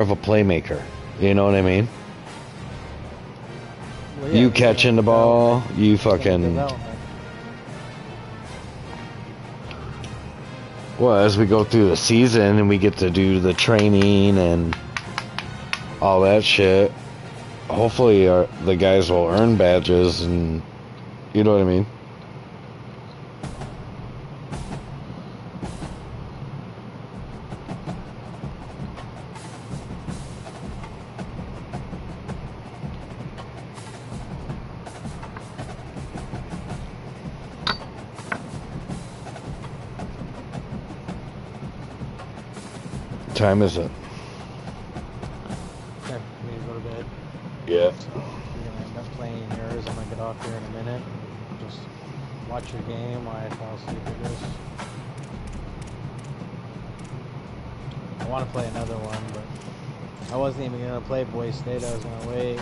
of a playmaker. You know what I mean? Well, yeah, you catching the ball, you fucking... Well, as we go through the season and we get to do the training and all that shit, hopefully the guys will earn badges and... You know what I mean? Time is it? Time for me to go to bed. Yeah. You're gonna end up playing yours. I'm gonna get off here in a minute and just watch your game while I fall asleep with this. I want to play another one, but I wasn't even gonna play Boise State. I was gonna wait.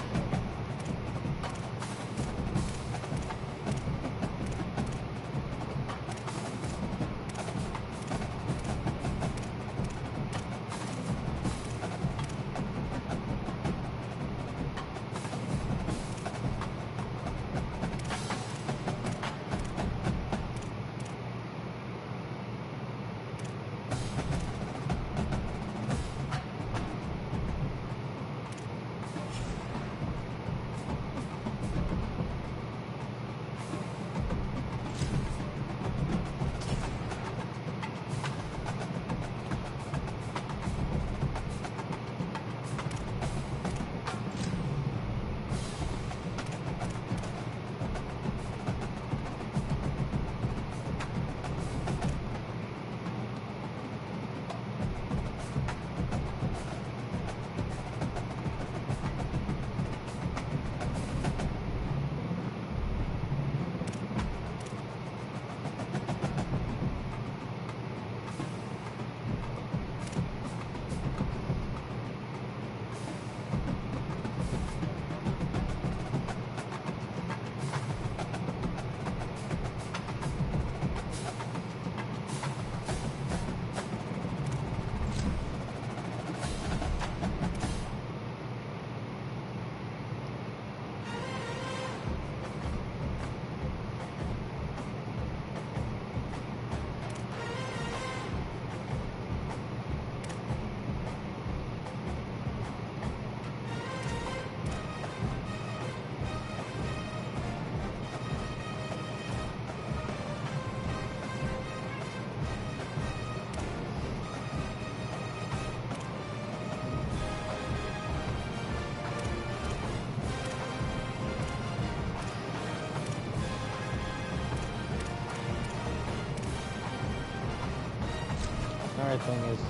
Another thing is,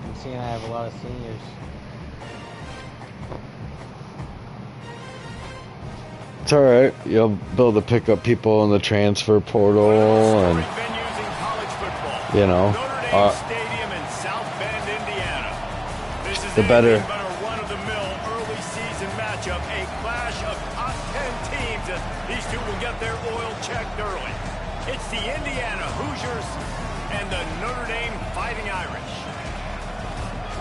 I'm seeing I have a lot of seniors. It's alright. You'll be able to pick up people in the transfer portal and, you know, Stadium in South Bend, Indiana. This is the better. run-of-the-mill early season matchup, a clash of top 10 teams as these two will get their oil checked early. It's the Indiana Hoosiers and the Notre Dame Fighting Irish.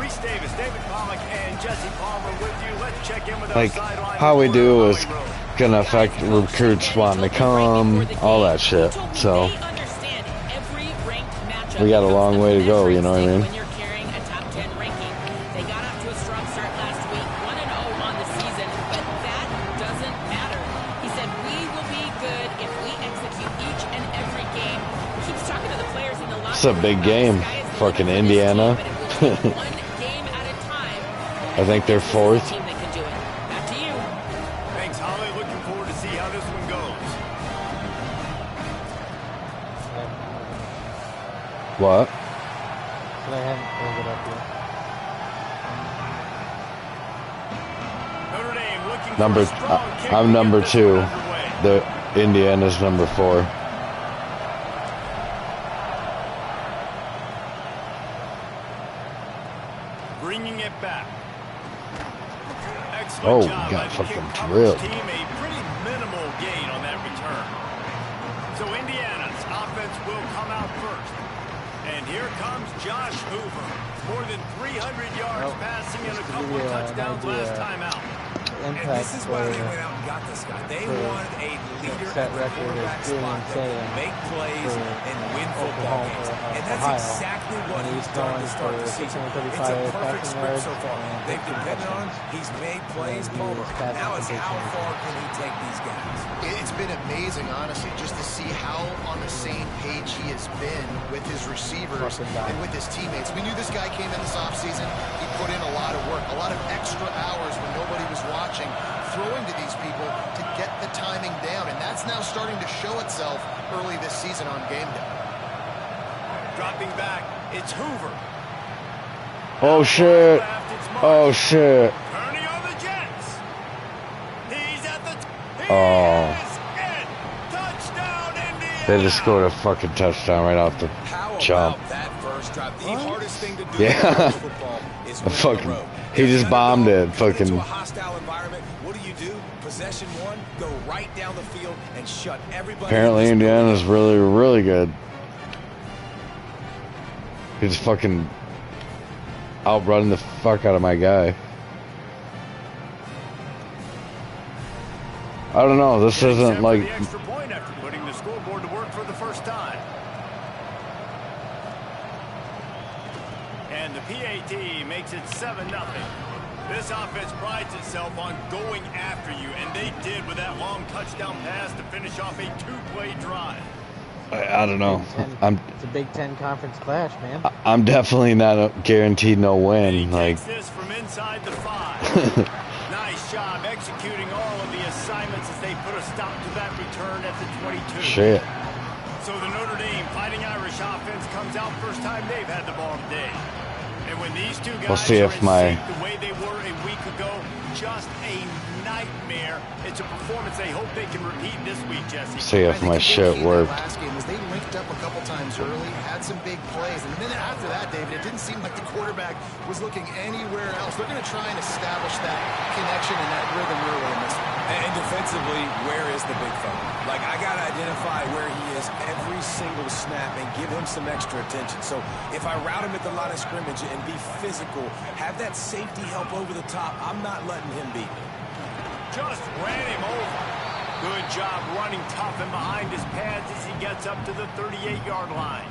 Reese Davis, David Pollock, and Jesse Palmer with you. Let's check in with our sideline. How we do is gonna affect recruits wanting to come, all that shit. So we got a long way to go, you know what I mean? When you're carrying a top 10 ranking, they got off to a strong start last week, 1-0 on the season, but that doesn't matter. He said, we will be good if we execute each and every game. He keeps talking to the players in the locker room. It's a big game. Fucking Indiana. I think they're fourth. Team that can do it. Back to you. Thanks, Holly. Looking forward to see how this one goes. What? But I haven't pulled it up yet. Notre Dame looking Number, for a strong kick I'm to number get this 2. one underway. The Indiana's number 4. Bringing it back. Oh, Excellent job we got by the fucking kick coverage drilled. team. A pretty minimal gain on that return. So Indiana's offense will come out first. And Here comes Josh Hoover. More than 300 yards passing and a couple of touchdowns last time out. And this is why they went out and got this guy. They wanted a leader at the quarterback spot that can make plays and win football games. And that's exactly what he's done to start the season. It's a perfect script so far. They've depended on him. He's made plays. Now it's how far can he take these guys? It's been amazing, honestly, just to see how on the same page he has been with his receivers and with his teammates. We knew this guy came in this offseason. He put in a lot of work, a lot of extra hours when nobody was watching, throwing to these people to get the timing down, and that's now starting to show itself early this season on game day. Dropping back, it's Hoover. Oh shit! Oh shit! Turning on the Jets. He's at the. Oh. Touchdown, Indiana. They just scored a fucking touchdown right off the jump. That first drive? The hardest thing to do Yeah. in college football is win on the road. He just bombed it. Fucking. Into a hostile environment. What do? Possession one, go right down the field and shut everybody. Apparently, Indiana's really, really good. He's fucking outrunning the fuck out of my guy. I don't know. This isn't like. The extra point after putting the scoreboard to work for the first time. And the PAT makes it 7-0. This offense prides itself on going after you, and they did with that long touchdown pass to finish off a two-play drive. I don't know. It's a Big Ten conference clash, man. I'm definitely not guaranteed no And he win. Like. takes this from inside the 5. Nice job executing all of the assignments as they put a stop to that return at the 22. Shit. So the Notre Dame Fighting Irish offense comes out first time they've had the ball today. And when these two guys We'll see are if in my- sync the way they were a week ago, just a nightmare. It's a performance they hope they can repeat this week, Jesse. See if my shit worked. Last game was they linked up a couple times early, had some big plays, and the minute after that, David, it didn't seem like the quarterback was looking anywhere else. They're going to try and establish that connection and that rhythm early in this one. And defensively, where is the big fella? Like, I got to identify where he is every single snap and give him some extra attention. So if I route him at the line of scrimmage and be physical, have that safety help over the top, I'm not letting him beat me. Just ran him over. Good job running tough and behind his pads as he gets up to the 38-yard line.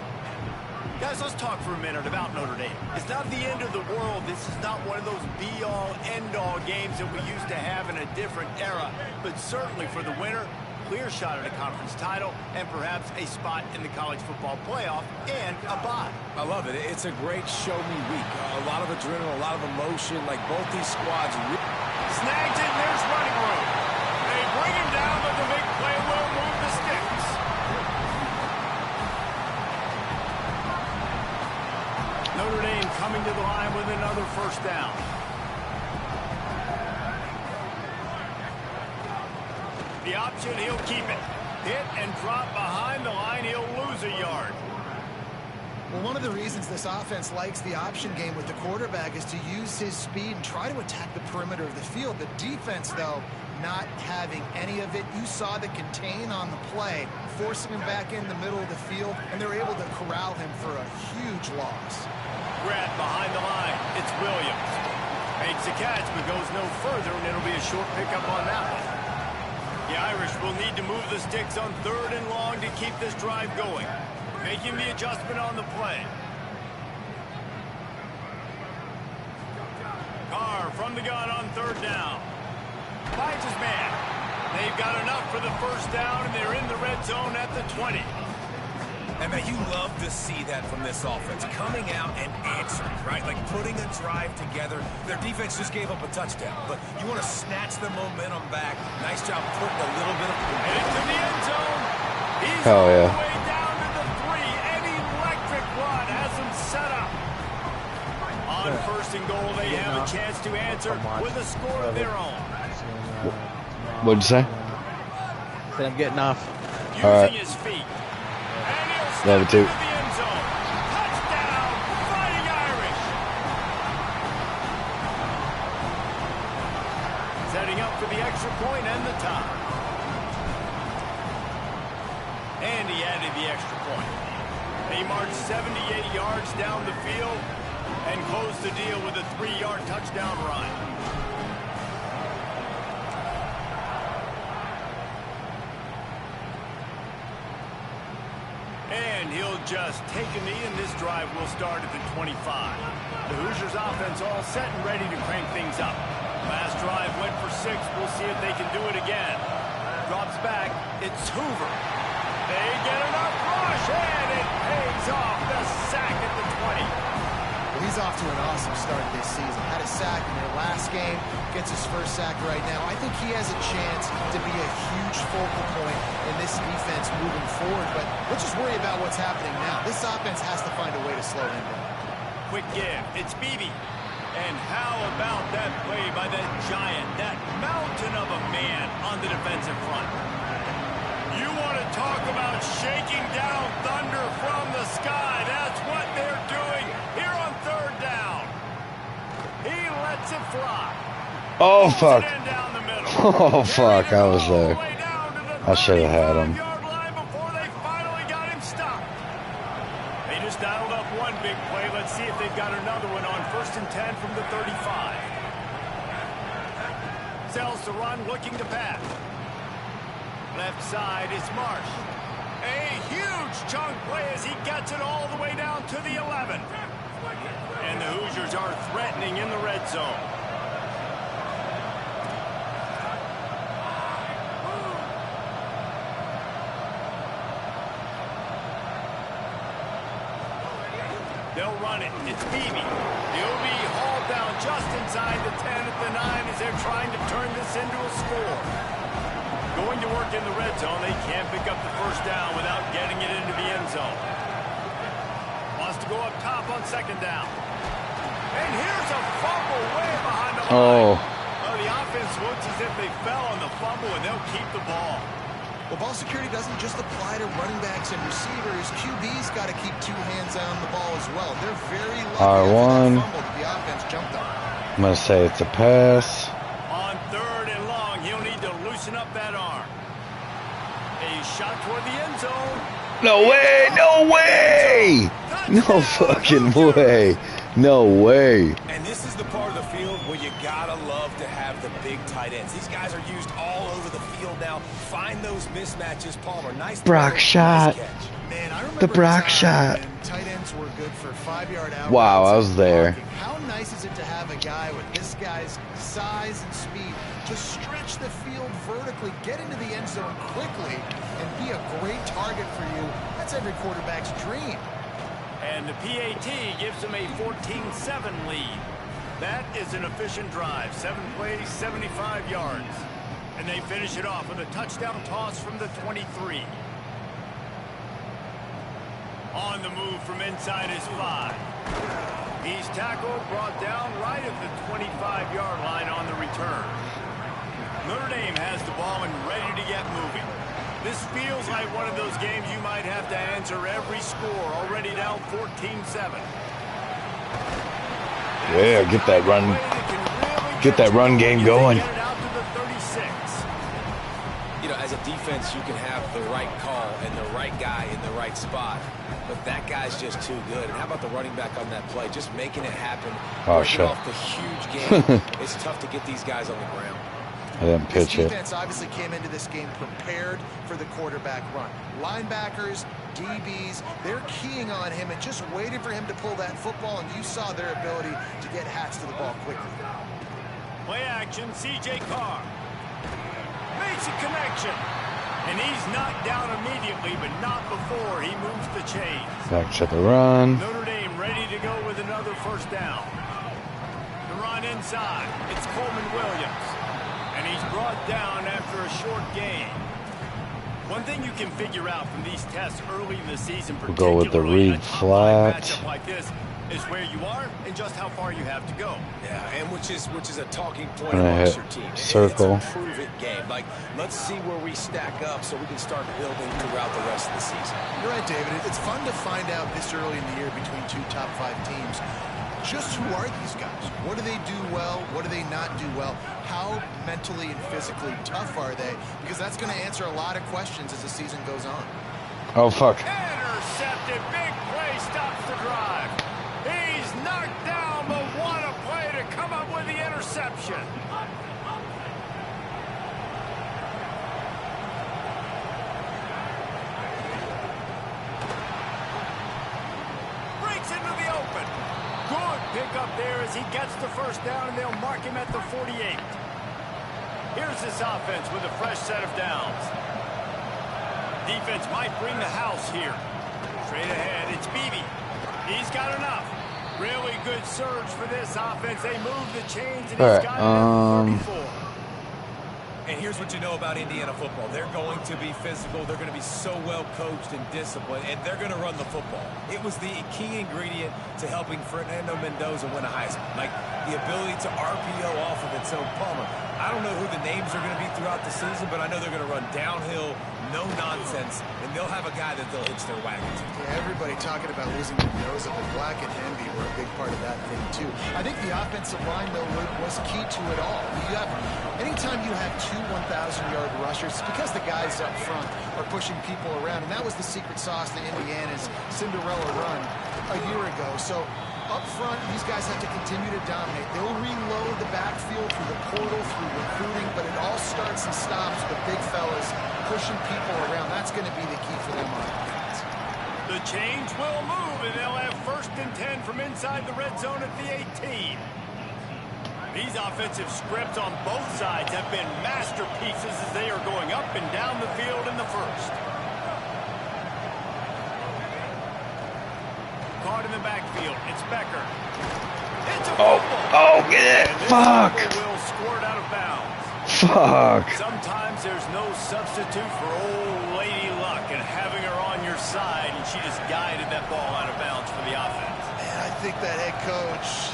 Guys, let's talk for a minute about Notre Dame. It's not the end of the world. This is not one of those be-all, end-all games that we used to have in a different era. But certainly for the winner, clear shot at a conference title and perhaps a spot in the college football playoff and a bye. I love it. It's a great show-me week. A lot of adrenaline, a lot of emotion. Like, both these squads. Snags it, and there's running room. They bring him down, but the big play will move the sticks. Notre Dame coming to the line with another first down. The option, he'll keep it. Hit and drop behind the line, he'll lose a yard. Well, one of the reasons this offense likes the option game with the quarterback is to use his speed and try to attack the perimeter of the field. The defense, though, not having any of it. You saw the contain on the play, forcing him back in the middle of the field, and they're able to corral him for a huge loss. Grab behind the line. It's Williams. Makes the catch, but goes no further, and it'll be a short pickup on that one. The Irish will need to move the sticks on 3rd and long to keep this drive going. Making the adjustment on the play. Carr from the gun on 3rd down. Finds his man. They've got enough for the first down, and they're in the red zone at the 20. And man, you love to see that from this offense. Coming out and answering, right? Like putting a drive together. Their defense just gave up a touchdown, but you want to snatch the momentum back. Nice job putting a little bit of... Into the end zone. He's Hell all yeah. the way down to the 3. An electric run has him set up. On 1st and goal, they have a chance to answer with a score of their own. What'd you say? Said I'm getting off. Using All right. his feet. And he'll Love it step too. into the end zone. Touchdown, Fighting Irish. Setting up for the extra point and the tie. And he added the extra point. He marched 78 yards down the field and closed the deal with a 3-yard touchdown run. And he'll just take a knee, and this drive will start at the 25. The Hoosiers offense all set and ready to crank things up. Last drive went for 6. We'll see if they can do it again. Drops back. It's Hoover. They get enough rush, and it pays off. The sack at the 20. Well, he's off to an awesome start this season. Had a sack in their last game. Gets his first sack right now. I think he has a chance to be a huge focal point in this defense moving forward. But let's just worry about what's happening now. This offense has to find a way to slow him down. Quick give. It's Beebe. And how about that play by that giant, that mountain of a man on the defensive front? You want to talk about shaking down thunder from the sky. That's what they're doing here on 3rd down. He lets it fly. Oh, fuck. Oh, fuck. I was there. I should have had him. Before they finally got him stopped. They just dialed up one big play. Let's see if they've got another one on 1st and 10 from the 35. Sells to run, looking to pass. Left side is Marsh. A huge chunk play as he gets it all the way down to the 11. And the Hoosiers are threatening in the red zone. They'll run it. It's Beebe. He'll be hauled down just inside the 10 at the 9 as they're trying to turn this into a score. Going to work in the red zone. They can't pick up the 1st down without getting it into the end zone. Wants to go up top on 2nd down. And here's a fumble way behind the line. Oh, the offense looks as if they fell on the fumble, and they'll keep the ball. Well, ball security doesn't just apply to running backs and receivers. QB's got to keep 2 hands on the ball as well. They're very lucky R1. that fumble that the offense jumped on. I'm going to say it's a pass. On 3rd and long, he'll need to loosen up that arm. A shot toward the end zone. No way! No way! No fucking way! No way! And this is the part of the field where you gotta love to have the big tight ends. These guys are used all over the field now. Find those mismatches, Palmer. Nice Brock shot. Nice catch. Man, I remember The Brock shot. Tight ends were good for 5-yard out. Wow, I was there. How nice is it to have a guy with this guy's size and speed just stretch the field vertically, get into the end zone quickly, and be a great target for you? That's every quarterback's dream. And the PAT gives them a 14-7 lead. That is an efficient drive. 7 plays, 75 yards. And they finish it off with a touchdown toss from the 23. On the move from inside is 5. He's tackled, brought down right at the 25-yard line on the return. Notre Dame has the ball and ready to get moving. This feels like one of those games you might have to answer every score. Already down 14-7. Yeah, get that run. Get that run game going. Get it out to the 36. You know, as a defense, you can have the right call and the right guy in the right spot. But that guy's just too good. And how about the running back on that play? Just making it happen. Oh, shit. Off the huge game. It's tough to get these guys on the ground. I didn't pitch it. This defense obviously came into this game prepared for the quarterback run. Linebackers, DBs, they're keying on him and just waiting for him to pull that football, and you saw their ability to get hats to the ball quickly. Play action, C.J. Carr. Makes a connection. And he's knocked down immediately, but not before he moves the chains. Back to the run. Notre Dame ready to go with another 1st down. The run inside. It's Coleman Williams. And he's brought down after a short gain. One thing you can figure out from these tests early in the season, We'll go with the read flat. matchup like this, is where you are and just how far you have to go. Yeah, and which is a talking point And I amongst hit your team. circle. It's a prove-it game. Like, let's see where we stack up so we can start building throughout the rest of the season. You're right, David. It's fun to find out this early in the year between 2 top 5 teams. Just who are these guys? What do they do well? What do they not do well? How mentally and physically tough are they? Because that's going to answer a lot of questions as the season goes on. Oh, fuck. intercepted. Big play stops the drive. He's knocked down, but what a play to come up with the interception. Breaks into the open. Good pick up there as he gets the first down, and they'll mark him at the 48. Here's this offense with a fresh set of downs. Defense might bring the house here. Straight ahead, it's Beebe. He's got enough. Really good surge for this offense. They move the chains, and he's got it at 34. And here's what you know about Indiana football. They're going to be physical. They're going to be so well coached and disciplined, and they're going to run the football. It was the key ingredient to helping Fernando Mendoza win a Heisman. Like the ability to RPO off of it. So, Palmer, I don't know who the names are going to be throughout the season, but I know they're going to run downhill, no nonsense, and they'll have a guy that they'll hitch their wagon to. Yeah, everybody talking about losing Mendoza, but Black and Hemby were a big part of that thing, too. I think the offensive line, though, was key to it all. Anytime you have two 1,000-yard rushers, it's because the guys up front are pushing people around, and that was the secret sauce to Indiana's Cinderella run a year ago. So up front, these guys have to continue to dominate. They'll reload the backfield through the portal, through recruiting, but it all starts and stops with big fellas pushing people around. That's going to be the key for them on offense. The chains will move, and they'll have 1st and 10 from inside the red zone at the 18. These offensive scripts on both sides have been masterpieces as they are going up and down the field in the first. Caught in the backfield. It's Becker. It's a oh, get it. Fuck. Will squirt out of bounds. Fuck. Sometimes there's no substitute for old Lady Luck, and having her on your side, and she just guided that ball out of bounds for the offense. Man, I think that head coach,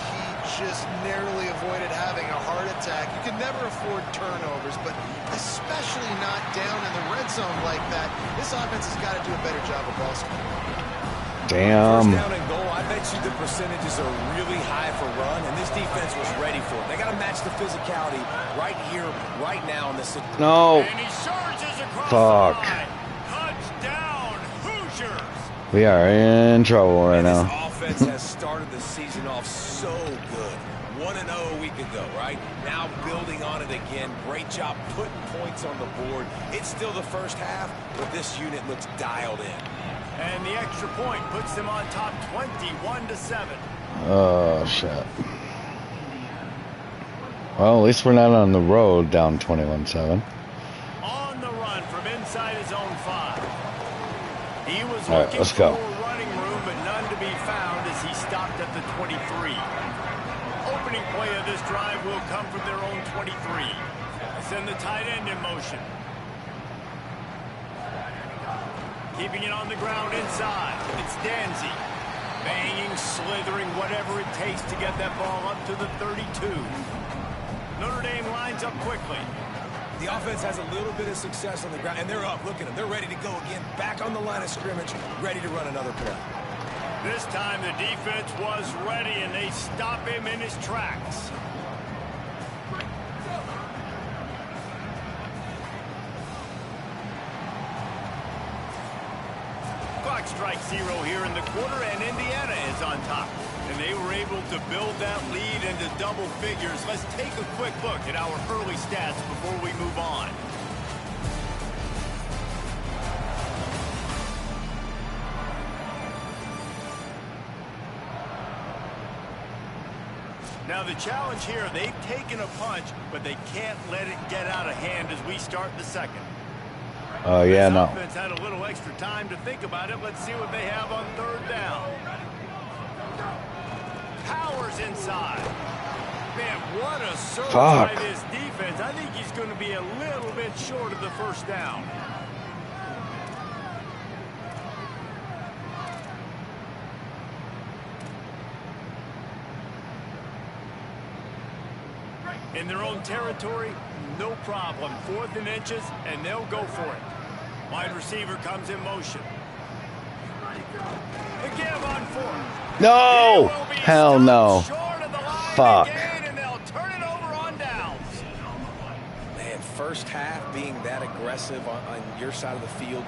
just narrowly avoided having a heart attack. You can never afford turnovers, but especially not down in the red zone like that. This offense has got to do a better job of ball scoring. Damn. First down and goal, I bet you the percentages are really high for run, and this defense was ready for it. They got to match the physicality right here, right now in this. And No. he surges across Fuck. the line. Touchdown, Hoosiers. We are in trouble right now. This offense has started the season off so good. 1-0 a week ago, right? Now building on it again. Great job putting points on the board. It's still the first half, but this unit looks dialed in. And the extra point puts them on top 21-7. Oh, shit. Well, at least we're not on the road down 21-7. On the run from inside his own 5. He was All right, looking let's for go. running room, but none to be found as he stopped at the 23. Opening play of this drive will come from their own 23. Send the tight end in motion. Keeping it on the ground inside. It's Danzy. Banging, slithering, whatever it takes to get that ball up to the 32. Notre Dame lines up quickly. The offense has a little bit of success on the ground, and they're up. Look at them. They're ready to go again. Back on the line of scrimmage, ready to run another play. This time the defense was ready, and they stop him in his tracks. Clock strikes 0 here in the quarter, and Indiana is on top. And they were able to build that lead into double figures. Let's take a quick look at our early stats before we move on. Now the challenge here, they've taken a punch, but they can't let it get out of hand as we start the second. Oh, yeah, no. Offense had a little extra time to think about it. Let's see what they have on 3rd down. Powers inside. Man, what a surge by this defense. I think he's going to be a little bit short of the 1st down. In their own territory, no problem. 4th and inches, and they'll go for it. Wide receiver comes in motion. The give on 4th. No! Hell no. Fuck. And they'll turn it over on downs. Man, first half being that aggressive on your side of the field,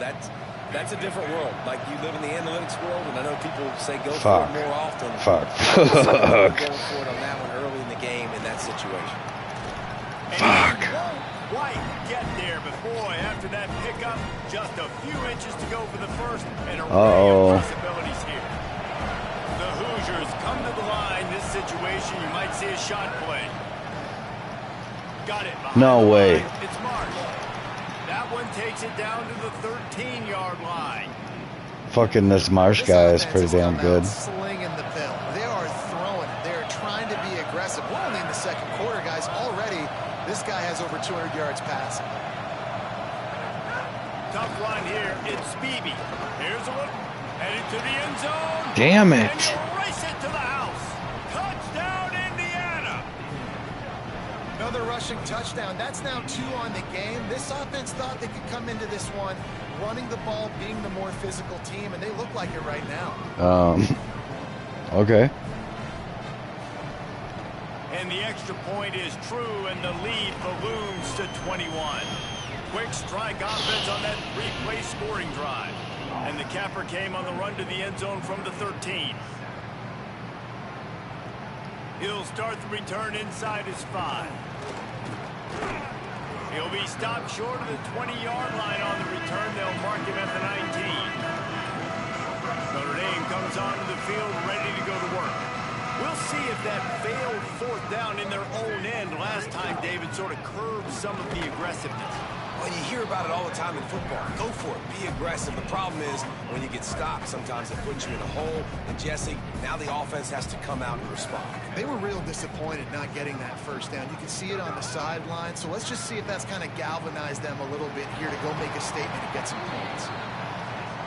That's a different world. Like, you live in the analytics world, and I know people say go Fuck. for it more often. Fuck. Going for it on that one early in the game in that situation. Fuck. White get there, but boy, after that pickup, just a few inches to go for the first, and array of possibilities here. The Hoosiers come to the line. This situation, you might see a shot play. Got it. No way. It's Marsh. That one takes it down to the 13-yard line. Fucking this Marsh guy is pretty damn good. Slinging the pill. They are throwing it. They are trying to be aggressive. We're only in the second quarter, guys. Already, this guy has over 200 yards passing. Tough run here. It's Beebe. Here's a look. Headed to the end zone. Damn it. And race it to the house. Touchdown, Indiana. Another rushing touchdown. That's now 2 on the game. This offense thought they could come into this one running the ball, being the more physical team, and they look like it right now. Okay. And the extra point is true, and the lead balloons to 21. Quick strike offense on that 3-play scoring drive. And the capper came on the run to the end zone from the 13. He'll start the return inside his 5. He'll be stopped short of the 20-yard line on the return. They'll mark him at the 19. Notre Dame comes onto the field ready to go to work. We'll see if that failed 4th down in their own end last time, David, sort of curbed some of the aggressiveness. Well, you hear about it all the time in football. Go for it. Be aggressive. The problem is when you get stopped, sometimes it puts you in a hole. And, Jesse, now the offense has to come out and respond. They were real disappointed not getting that first down. You can see it on the sideline. So let's just see if that's kind of galvanized them a little bit here to go make a statement and get some points.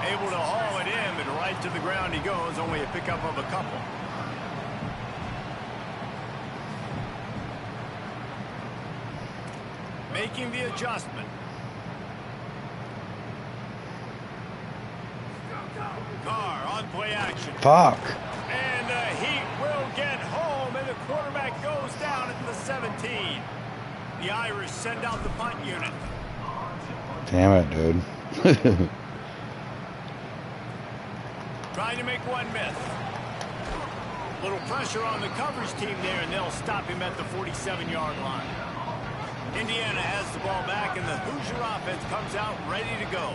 Able to haul it in, but right to the ground he goes. Only a pickup of a couple. Making the adjustment. Carr on play action. Fuck. And the Heat will get home, and the quarterback goes down at the 17. The Irish send out the punt unit. Damn it, dude. Trying to make one miss. Little pressure on the coverage team there, and they'll stop him at the 47-yard line. Indiana has the ball back, and the Hoosier offense comes out ready to go.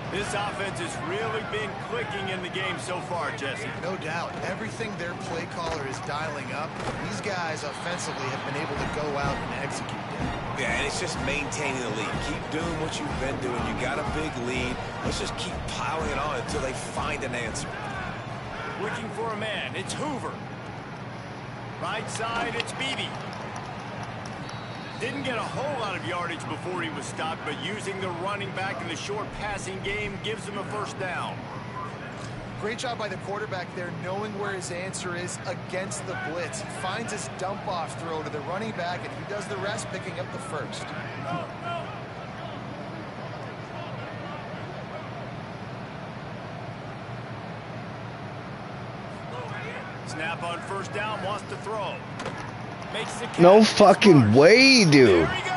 This offense has really been clicking in the game so far, Jesse. No doubt. Everything their play caller is dialing up, these guys offensively have been able to go out and execute them. Yeah, and it's just maintaining the lead. Keep doing what you've been doing. You got a big lead. Let's just keep piling it on until they find an answer. Looking for a man. It's Hoover. Right side, it's Beebe. Didn't get a whole lot of yardage before he was stopped, but using the running back in the short passing game gives him a first down. Great job by the quarterback there, knowing where his answer is against the blitz. He finds his dump-off throw to the running back, and he does the rest, picking up the first. Snap on first down, wants to throw. Makes the catch. No fucking way, dude. There he goes.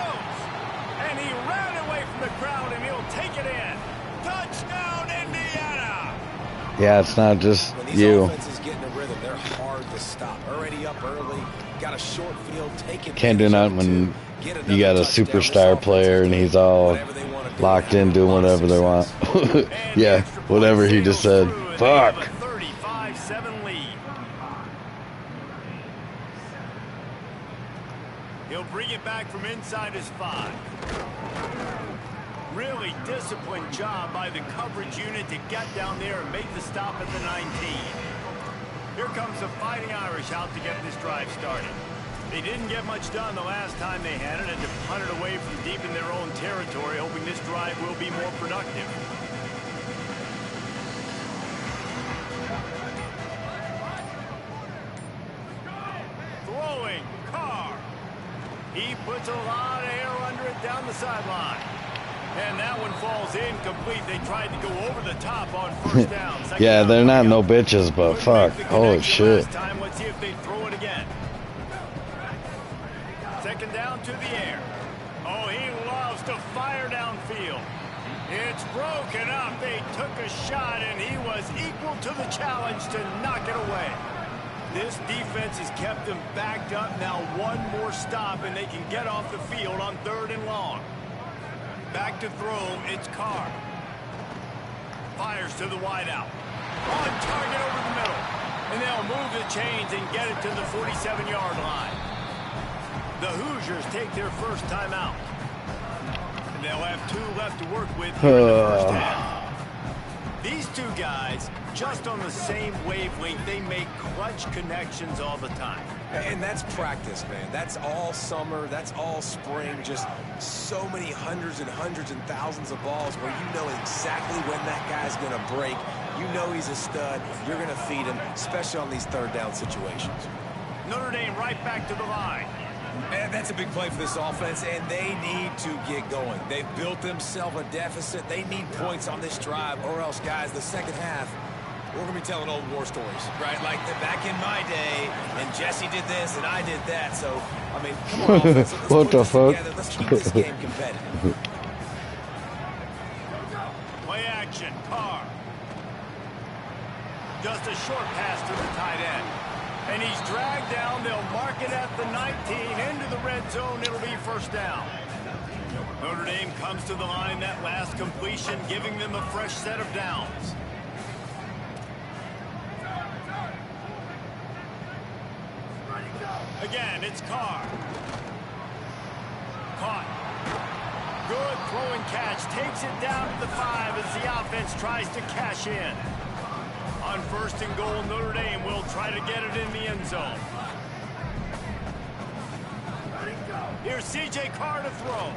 And he ran away from the crowd, and he'll take it in. Touchdown, Indiana. Yeah, it's not just when these you. offenses get in a rhythm, they're hard to stop. Already up early, got a short field, taking. Can't do nothing when you got a superstar player and he's all locked in doing whatever they want. Yeah, whatever he just said. Fuck. 35-7 lead. He'll bring it back from inside his 5. Really disciplined job by the coverage unit to get down there and make the stop at the 19. Here comes the Fighting Irish out to get this drive started. They didn't get much done the last time they had it, and to punt it away from deep in their own territory, hoping this drive will be more productive. Throwing, Carr. He puts a lot of air under it down the sideline. And that one falls incomplete. They tried to go over the top on first down. Yeah, they're not no bitches, but fuck. Holy shit. Let's see if they throw it again. Second down to the air. Oh, he loves to fire downfield. It's broken up. They took a shot, and he was equal to the challenge to knock it away. This defense has kept them backed up. Now one more stop, and they can get off the field on 3rd and long. Back to throw. It's Carr. Fires to the wideout. On target over the middle. And they'll move the chains and get it to the 47-yard line. The Hoosiers take their first timeout. And they'll have 2 left to work with here in the first half. These two guys, just on the same wavelength, they make clutch connections all the time. And that's practice, man. That's all summer. That's all spring. Just so many hundreds and thousands of balls where you know exactly when that guy's going to break. You know he's a stud. You're going to feed him, especially on these 3rd down situations. Notre Dame right back to the line. And that's a big play for this offense, and they need to get going. They've built themselves a deficit. They need points on this drive, or else, guys, the second half, we're going to be telling old war stories, right? Like back in my day, and Jesse did this, and I did that. So, I mean, come on, offense. Let's what put the this fuck? together. Let's keep this game competitive. Play action, Carr. Just a short pass to the tight end. And he's dragged down. They'll mark it at the 19. Into the red zone. It'll be first down. Notre Dame comes to the line. That last completion giving them a fresh set of downs. Again, it's Carr. Caught. Good throwing catch. Takes it down to the 5 as the offense tries to cash in. On 1st and goal, Notre Dame will try to get it in the end zone. Here's C.J. Carr to throw.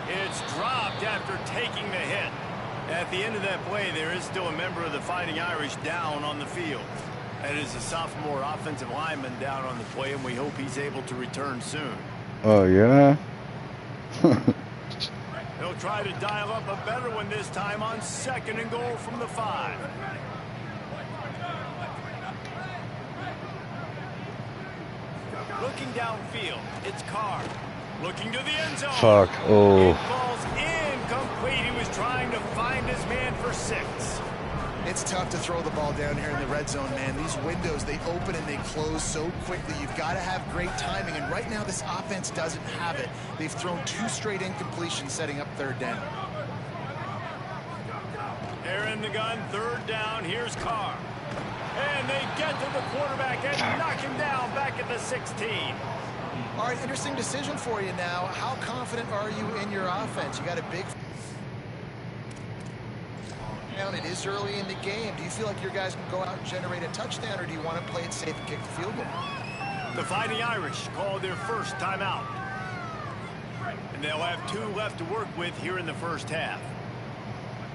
It's dropped after taking the hit. At the end of that play, there is still a member of the Fighting Irish down on the field. That is a sophomore offensive lineman down on the play, and we hope he's able to return soon. Oh, yeah? They'll try to dial up a better one this time on 2nd and goal from the 5. Looking downfield, it's Carr. Looking to the end zone. Fuck, oh. It falls incomplete. He was trying to find his man for 6. It's tough to throw the ball down here in the red zone, man. These windows, they open and they close so quickly. You've got to have great timing, and right now this offense doesn't have it. They've thrown 2 straight incompletions, setting up 3rd down. They're in the gun, 3rd down. Here's Carr. And they get to the quarterback and knock him down back at the 16. All right, interesting decision for you now. How confident are you in your offense? You got a big... It is early in the game. Do you feel like your guys can go out and generate a touchdown, or do you want to play it safe and kick the field goal? The Fighting Irish call their first timeout. And they'll have 2 left to work with here in the first half.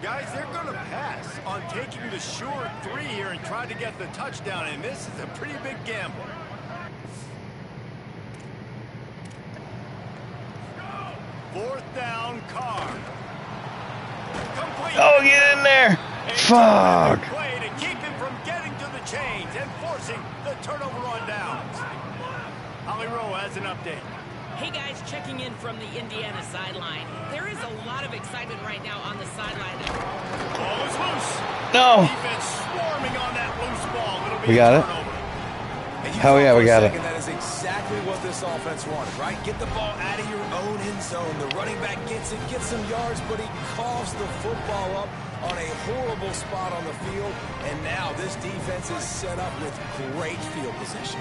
Guys, they're going to pass on taking the sure 3 here and try to get the touchdown, and this is a pretty big gamble. Fourth down, Carr. Complete. Oh, get in there! Fuck! Play to keep him from getting to the chains and forcing the turnover on downs. Holly Rowe has an update. Hey guys, checking in from the Indiana sideline. There is a lot of excitement right now on the sideline. Ball is loose. No! Defense swarming on that loose ball. It'll be We got it. Hell yeah, we got it. That is exactly what this offense wanted, right? Get the ball out of your own end zone. The running back gets it, gets some yards, but he coughs the football up on a horrible spot on the field. And now this defense is set up with great field position.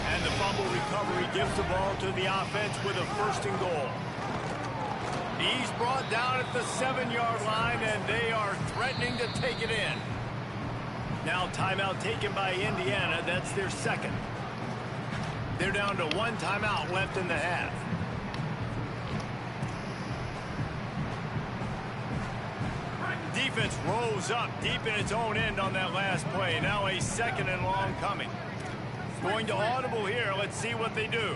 And the fumble recovery gives the ball to the offense with a 1st and goal. He's brought down at the 7-yard line, and they are threatening to take it in. Now timeout taken by Indiana. That's their 2nd. They're down to 1 timeout left in the half. Defense rose up deep in its own end on that last play. Now a 2nd and long coming. Going to audible here. Let's see what they do.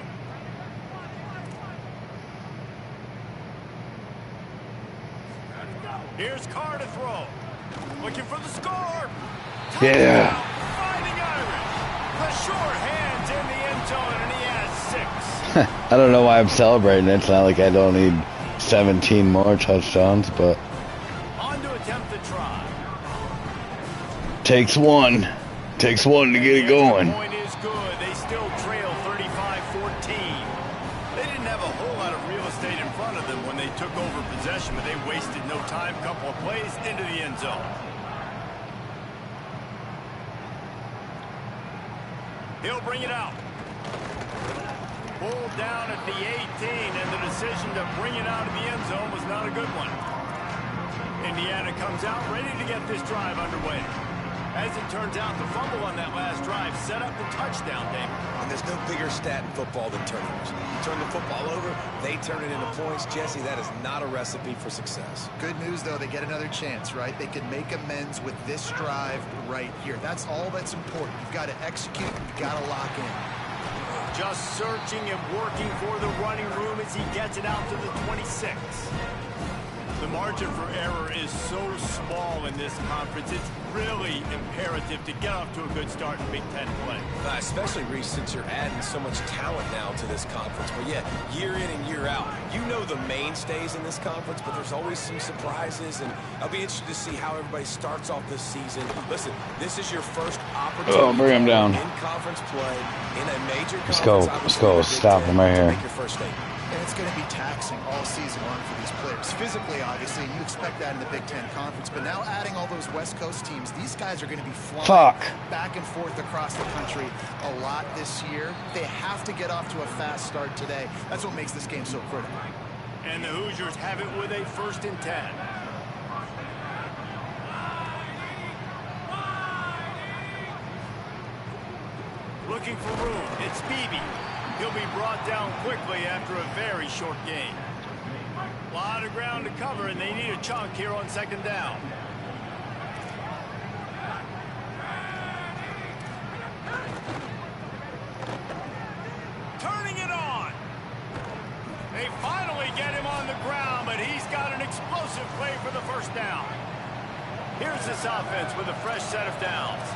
Here's Carr to throw. Looking for the score. Yeah. Fighting Irish. The short hands in the end zone, and he has 6. I don't know why I'm celebrating. It's not like I don't need 17 more touchdowns, but On to attempt the try. takes one. Takes one to get it going. Point is good. They still trail 35-14. They didn't have a whole lot of real estate in front of them when they took over possession, but they wasted no time. Couple of plays into the end zone. He'll bring it out. Pulled down at the 18, and the decision to bring it out of the end zone was not a good one. Indiana comes out ready to get this drive underway. As it turns out, the fumble on that last drive set up the touchdown, David. And there's no bigger stat in football than turnovers. You turn the football over, they turn it into points. Jesse, that is not a recipe for success. Good news, though, they get another chance, right? They can make amends with this drive right here. That's all that's important. You've got to execute, you've got to lock in. Just searching and working for the running room as he gets it out to the 26. The margin for error is so small in this conference. It's really imperative to get off to a good start in Big Ten play. Especially, Reese, since you're adding so much talent now to this conference. But yeah, year in and year out, you know the mainstays in this conference, but there's always some surprises, and I'll be interested to see how everybody starts off this season. Listen, this is your first opportunity bring him down. in conference play in a major Let's conference. go. Let's go. Stop him right here. Make your first statement. And it's going to be taxing all season long for these players. Physically, obviously, and you expect that in the Big Ten Conference. But now adding all those West Coast teams, these guys are going to be flying back and forth across the country a lot this year. They have to get off to a fast start today. That's what makes this game so critical. And the Hoosiers have it with a 1st and 10. Looking for room. It's Beebe. He'll be brought down quickly after a very short game. A lot of ground to cover, and they need a chunk here on 2nd down. Turning it on. They finally get him on the ground, but he's got an explosive play for the 1st down. Here's this offense with a fresh set of downs.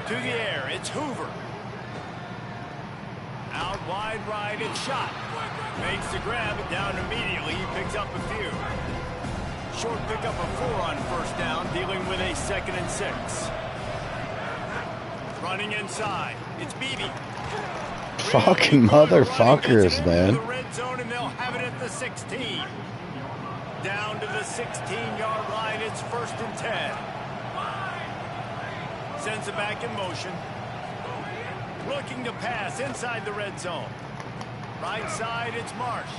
To the air, it's Hoover. Out wide right, it's shot. Makes the grab, and down immediately. He picks up a few. Short pickup of 4 on 1st down, dealing with a 2nd and 6. Running inside, it's Beebe. Fucking motherfuckers, man. The red zone, and they'll have it at the 16. Down to the 16-yard line, it's 1st and 10. Sends it back in motion. Looking to pass inside the red zone. Right side, it's Marsh.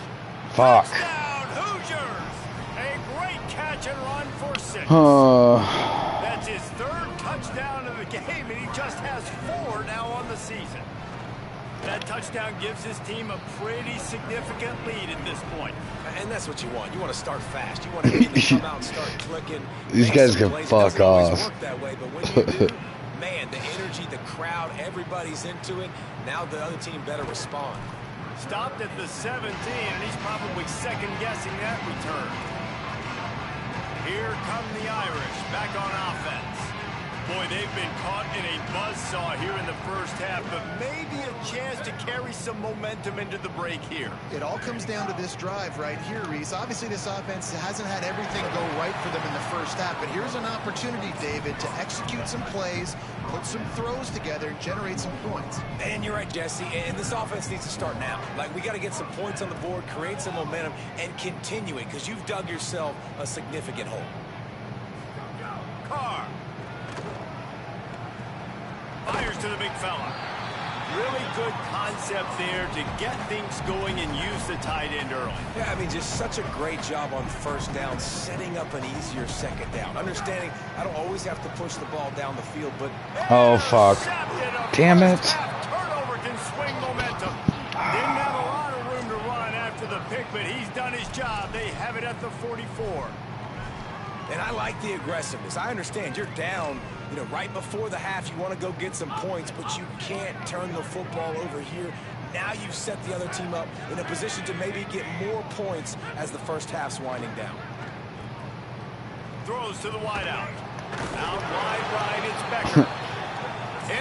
Fuck. Touchdown, Hoosiers! A great catch and run for 6. That's his 3rd touchdown of the game, and he just has 4 now on the season. That touchdown gives his team a pretty significant lead at this point. And that's what you want. You want to start fast. You want to come out and start clicking. These guys can fuck off. Work that way, but when you do, man, the energy, the crowd, everybody's into it. Now the other team better respond. Stopped at the 17, and he's probably second-guessing that return. Here come the Irish, back on offense. Boy, they've been caught in a buzzsaw here in the 1st half, but maybe a chance to carry some momentum into the break here. It all comes down to this drive right here, Reese. Obviously, this offense hasn't had everything go right for them in the 1st half, but here's an opportunity, David, to execute some plays, put some throws together, and generate some points. And you're right, Jesse, and this offense needs to start now. Like, we got to get some points on the board, create some momentum, and continue it, because you've dug yourself a significant hole. Carr. Fires to the big fella. Really good concept there to get things going and use the tight end early. Yeah, I mean, just such a great job on 1st down, setting up an easier 2nd down. Understanding I don't always have to push the ball down the field, but... Oh, fuck. Damn it. Turnover can swing momentum. Didn't have a lot of room to run after the pick, but he's done his job. They have it at the 44. And I like the aggressiveness. I understand you're down, you know, right before the half. You want to go get some points, but you can't turn the football over here. Now you've set the other team up in a position to maybe get more points as the 1st half's winding down. Throws to the wideout. Out wide right, it's Becker.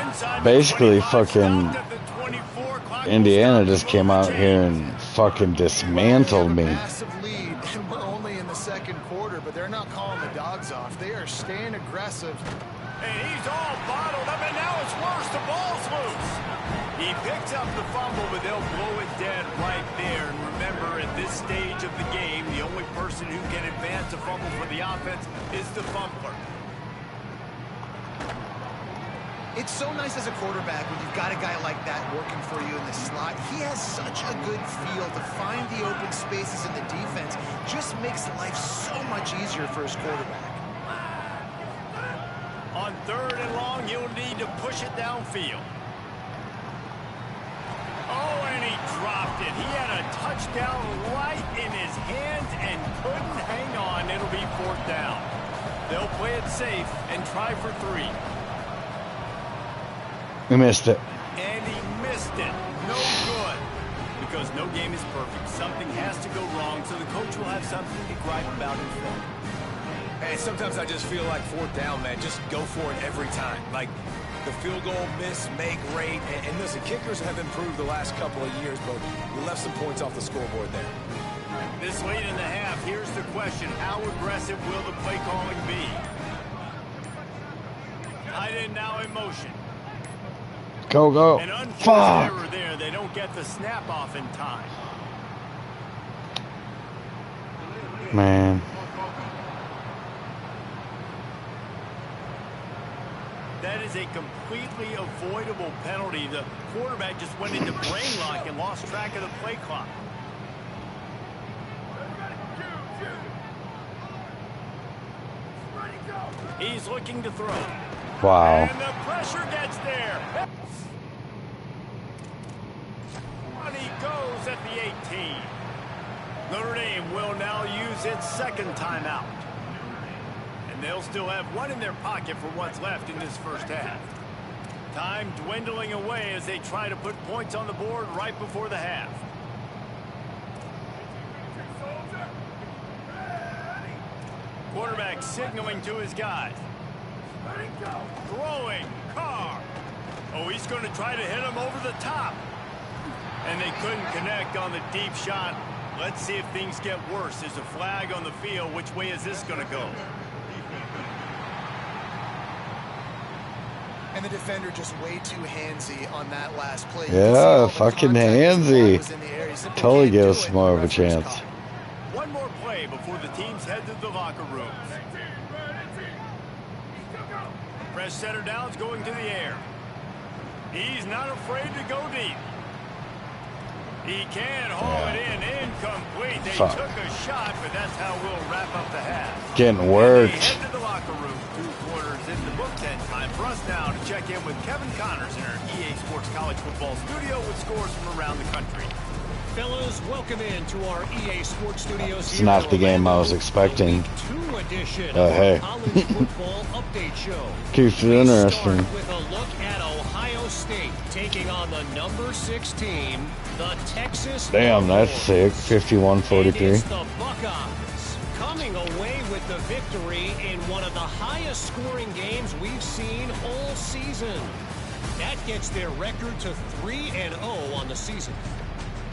Inside basically the 25, fucking at the 24, Indiana just came out here and fucking dismantled me. Massive lead, and we're only in the second quarter, but they're not calling the dogs off. They are staying aggressive. And he's all bottled up, and now it's worse. The ball's loose. He picks up the fumble, but they'll blow it dead right there. And remember, at this stage of the game, the only person who can advance a fumble for the offense is the fumbler. It's so nice as a quarterback when you've got a guy like that working for you in the slot. He has such a good feel to find the open spaces in the defense. Just makes life so much easier for his quarterback. On 3rd and long, he'll need to push it downfield. Oh, and he dropped it. He had a touchdown right in his hands and couldn't hang on. It'll be 4th down. They'll play it safe and try for 3. We missed it. And he missed it. No good. Because no game is perfect. Something has to go wrong, so the coach will have something to gripe about in film. Hey, sometimes I just feel like 4th down, man. Just go for it every time. Like the field goal miss, make rate. And listen, kickers have improved the last couple of years, but we left some points off the scoreboard there. This late in the half, here's the question. How aggressive will the play calling be? Tight end now in motion. Go, go. An unforced Fuck. error there. They don't get the snap off in time. Man. That is a completely avoidable penalty. The quarterback just went into brain lock and lost track of the play clock. He's looking to throw. Wow. And the pressure gets there. And he goes at the 18. Notre Dame will now use its 2nd timeout. And they'll still have one in their pocket for what's left in this first half. Time dwindling away as they try to put points on the board right before the half. Quarterback signaling to his guys. Throwing. Carr. Oh, he's going to try to hit him over the top. And they couldn't connect on the deep shot. Let's see if things get worse. There's a flag on the field. Which way is this going to go? And the defender just way too handsy on that last play. Yeah, fucking handsy. Totally give us more of a chance. One more play before the teams head to the locker rooms. Fresh center downs going to the air. He's not afraid to go deep. He can haul it in. Incomplete. They took a shot, but that's how we'll wrap up the half. Getting worked. Head to the locker room. 2 quarters in the books, and time for us now to check in with Kevin Connors in our EA Sports College Football studio with scores from around the country. Fellas, welcome in to our EA Sports Studios. It's not the game I was expecting. Hey. College football update show. Keeps it interesting. With a look at Ohio State taking on the number 6 team, the Texas. Damn, that's sick. 51-43. It's the Buckeyes coming away with the victory in one of the highest scoring games we've seen all season. That gets their record to 3-0 on the season.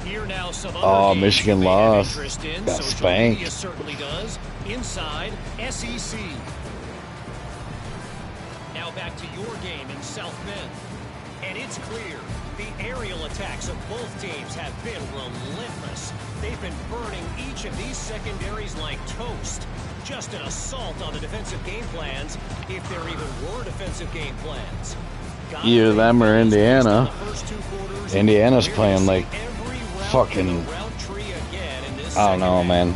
Here now some other games Michigan lost. Got so spanked. Georgia certainly does. Inside SEC. Now back to your game in South Bend. And it's clear the aerial attacks of both teams have been relentless. They've been burning each of these secondaries like toast. Just an assault on the defensive game plans, if there even were defensive game plans. Either them or Indiana. Indiana's playing like fucking, I don't know, man.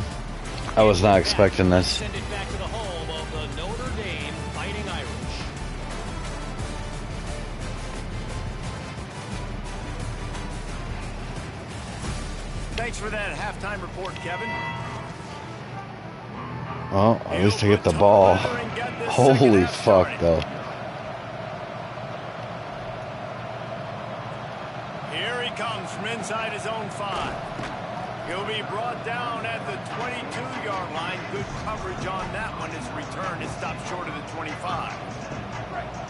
I was not expecting this. Send it back to the home of the Notre Dame Fighting Irish. Thanks for that halftime report, Kevin. Well, at least I get the ball. Holy fuck, though. Here he comes from inside his own 5. He'll be brought down at the 22-yard line. Good coverage on that one. His return is stopped short of the 25.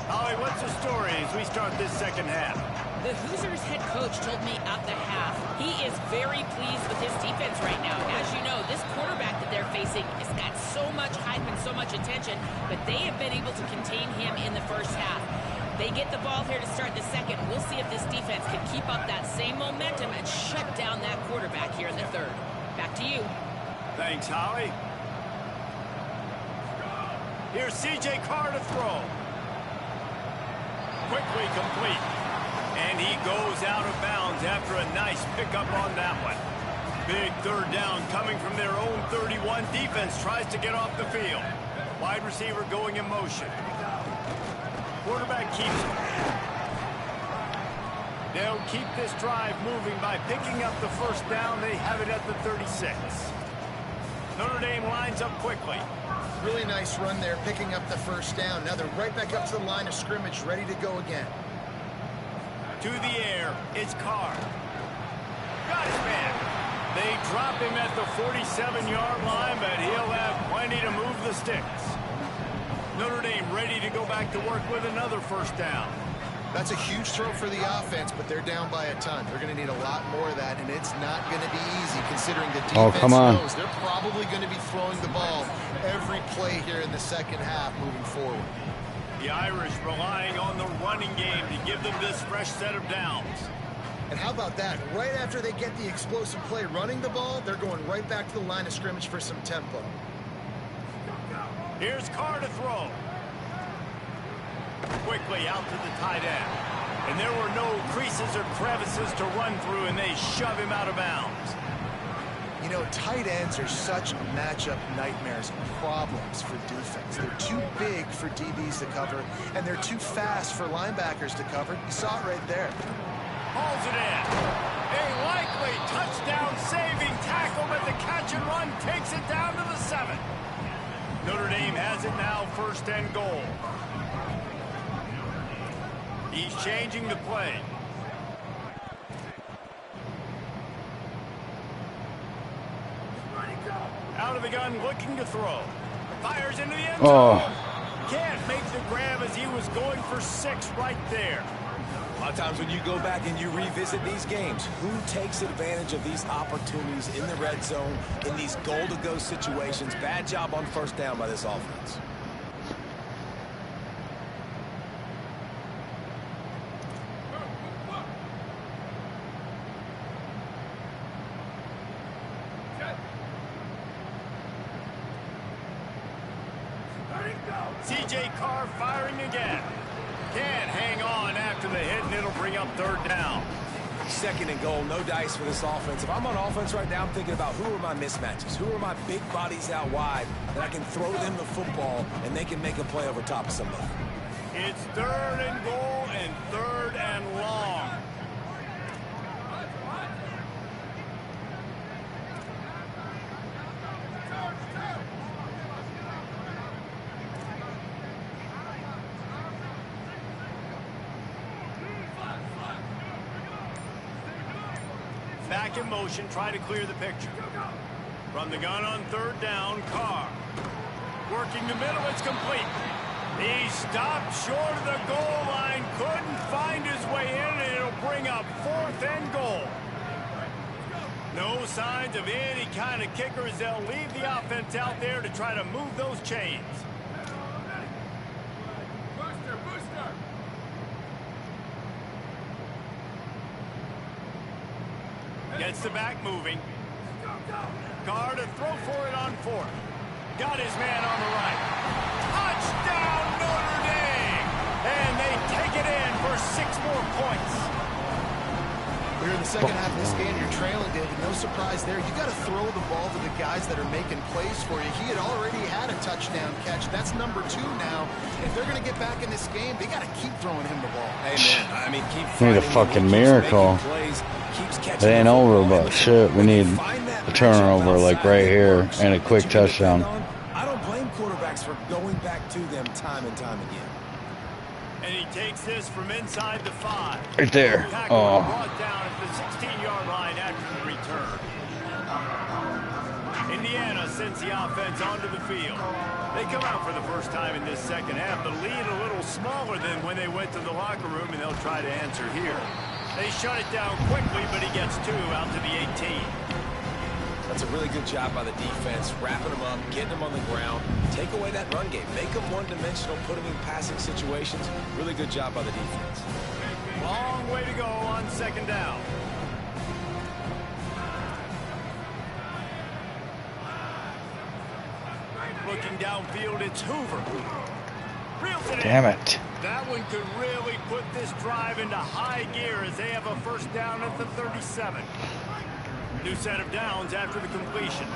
Holly, what's the story as we start this second half? The Hoosiers head coach told me at the half he is very pleased with his defense right now. As you know, this quarterback that they're facing has got so much hype and so much attention, but they have been able to contain him in the first half. They get the ball here to start the second. We'll see if this defense can keep up that same momentum and shut down that quarterback here in the third. Back to you. Thanks, Holly. Here's C.J. Carr to throw. Quickly complete. And he goes out of bounds after a nice pickup on that one. Big third down coming from their own 31. Defense tries to get off the field. Wide receiver going in motion. Quarterback keeps it. They'll keep this drive moving by picking up the first down. They have it at the 36. Notre Dame lines up quickly. Really nice run there, picking up the first down. Now they're right back up to the line of scrimmage, ready to go again. To the air, it's Carr. Got his man. They drop him at the 47-yard line, but he'll have plenty to move the sticks. Notre Dame ready to go back to work with another first down. That's a huge throw for the offense, but they're down by a ton. They're going to need a lot more of that, and it's not going to be easy considering the defense knows they're probably going to be throwing the ball every play here in the second half moving forward. The Irish relying on the running game to give them this fresh set of downs. And how about that? Right after they get the explosive play running the ball, they're going right back to the line of scrimmage for some tempo. Here's Carr to throw. Quickly out to the tight end. And there were no creases or crevices to run through, and they shove him out of bounds. You know, tight ends are such matchup nightmares and problems for defense. They're too big for DBs to cover, and they're too fast for linebackers to cover. You saw it right there. Hauls it in. A likely touchdown-saving tackle, but the catch and run takes it down to the 7. Notre Dame has it now, first and goal. He's changing the play. Out of the gun, looking to throw. Fires into the end zone. Can't make the grab as he was going for 6 right there. A lot of times when you go back and you revisit these games, who takes advantage of these opportunities in the red zone, in these goal-to-go situations? Bad job on first down by this offense. C.J. Carr firing again. Can't hang on after the hit, and it'll bring up third down. Second and goal, no dice for this offense. If I'm on offense right now, I'm thinking about who are my mismatches? Who are my big bodies out wide that I can throw them the football and they can make a play over top of somebody? It's third and goal and third and long. Back in motion, try to clear the picture. From the gun on third down, Carr. Working the middle, it's complete. He stopped short of the goal line, couldn't find his way in, and it'll bring up fourth and goal. No signs of any kind of kickers. They'll leave the offense out there to try to move those chains. Gets the back moving. Carr to throw for it on 4th. Got his man on the right. Touchdown Notre Dame! And they take it in for 6 more points. We're in the second half of this game. You're trailing, David. No surprise there. You got to throw the ball to the guys that are making plays for you. He had already had a touchdown catch. That's number 2 now. If they're going to get back in this game, they got to keep throwing him the ball. Amen. I mean, keep need a fucking miracle. It ain't over, but shit, we need a turnover like right here and a quick touchdown. I don't blame quarterbacks for going back to them time and time again. And he takes this from inside the 5. Right there. Oh. Brought down at the 16-yard line after the return. Indiana sends the offense onto the field. They come out for the first time in this second half. The lead a little smaller than when they went to the locker room, and they'll try to answer here. They shut it down quickly, but he gets 2 out to the 18. That's a really good job by the defense, wrapping them up, getting them on the ground, take away that run game, make them one-dimensional, put them in passing situations. Really good job by the defense. Long way to go on 2nd down. Looking downfield, it's Hoover. Damn it. That one could really put this drive into high gear as they have a 1st down at the 37. New set of downs after the completion.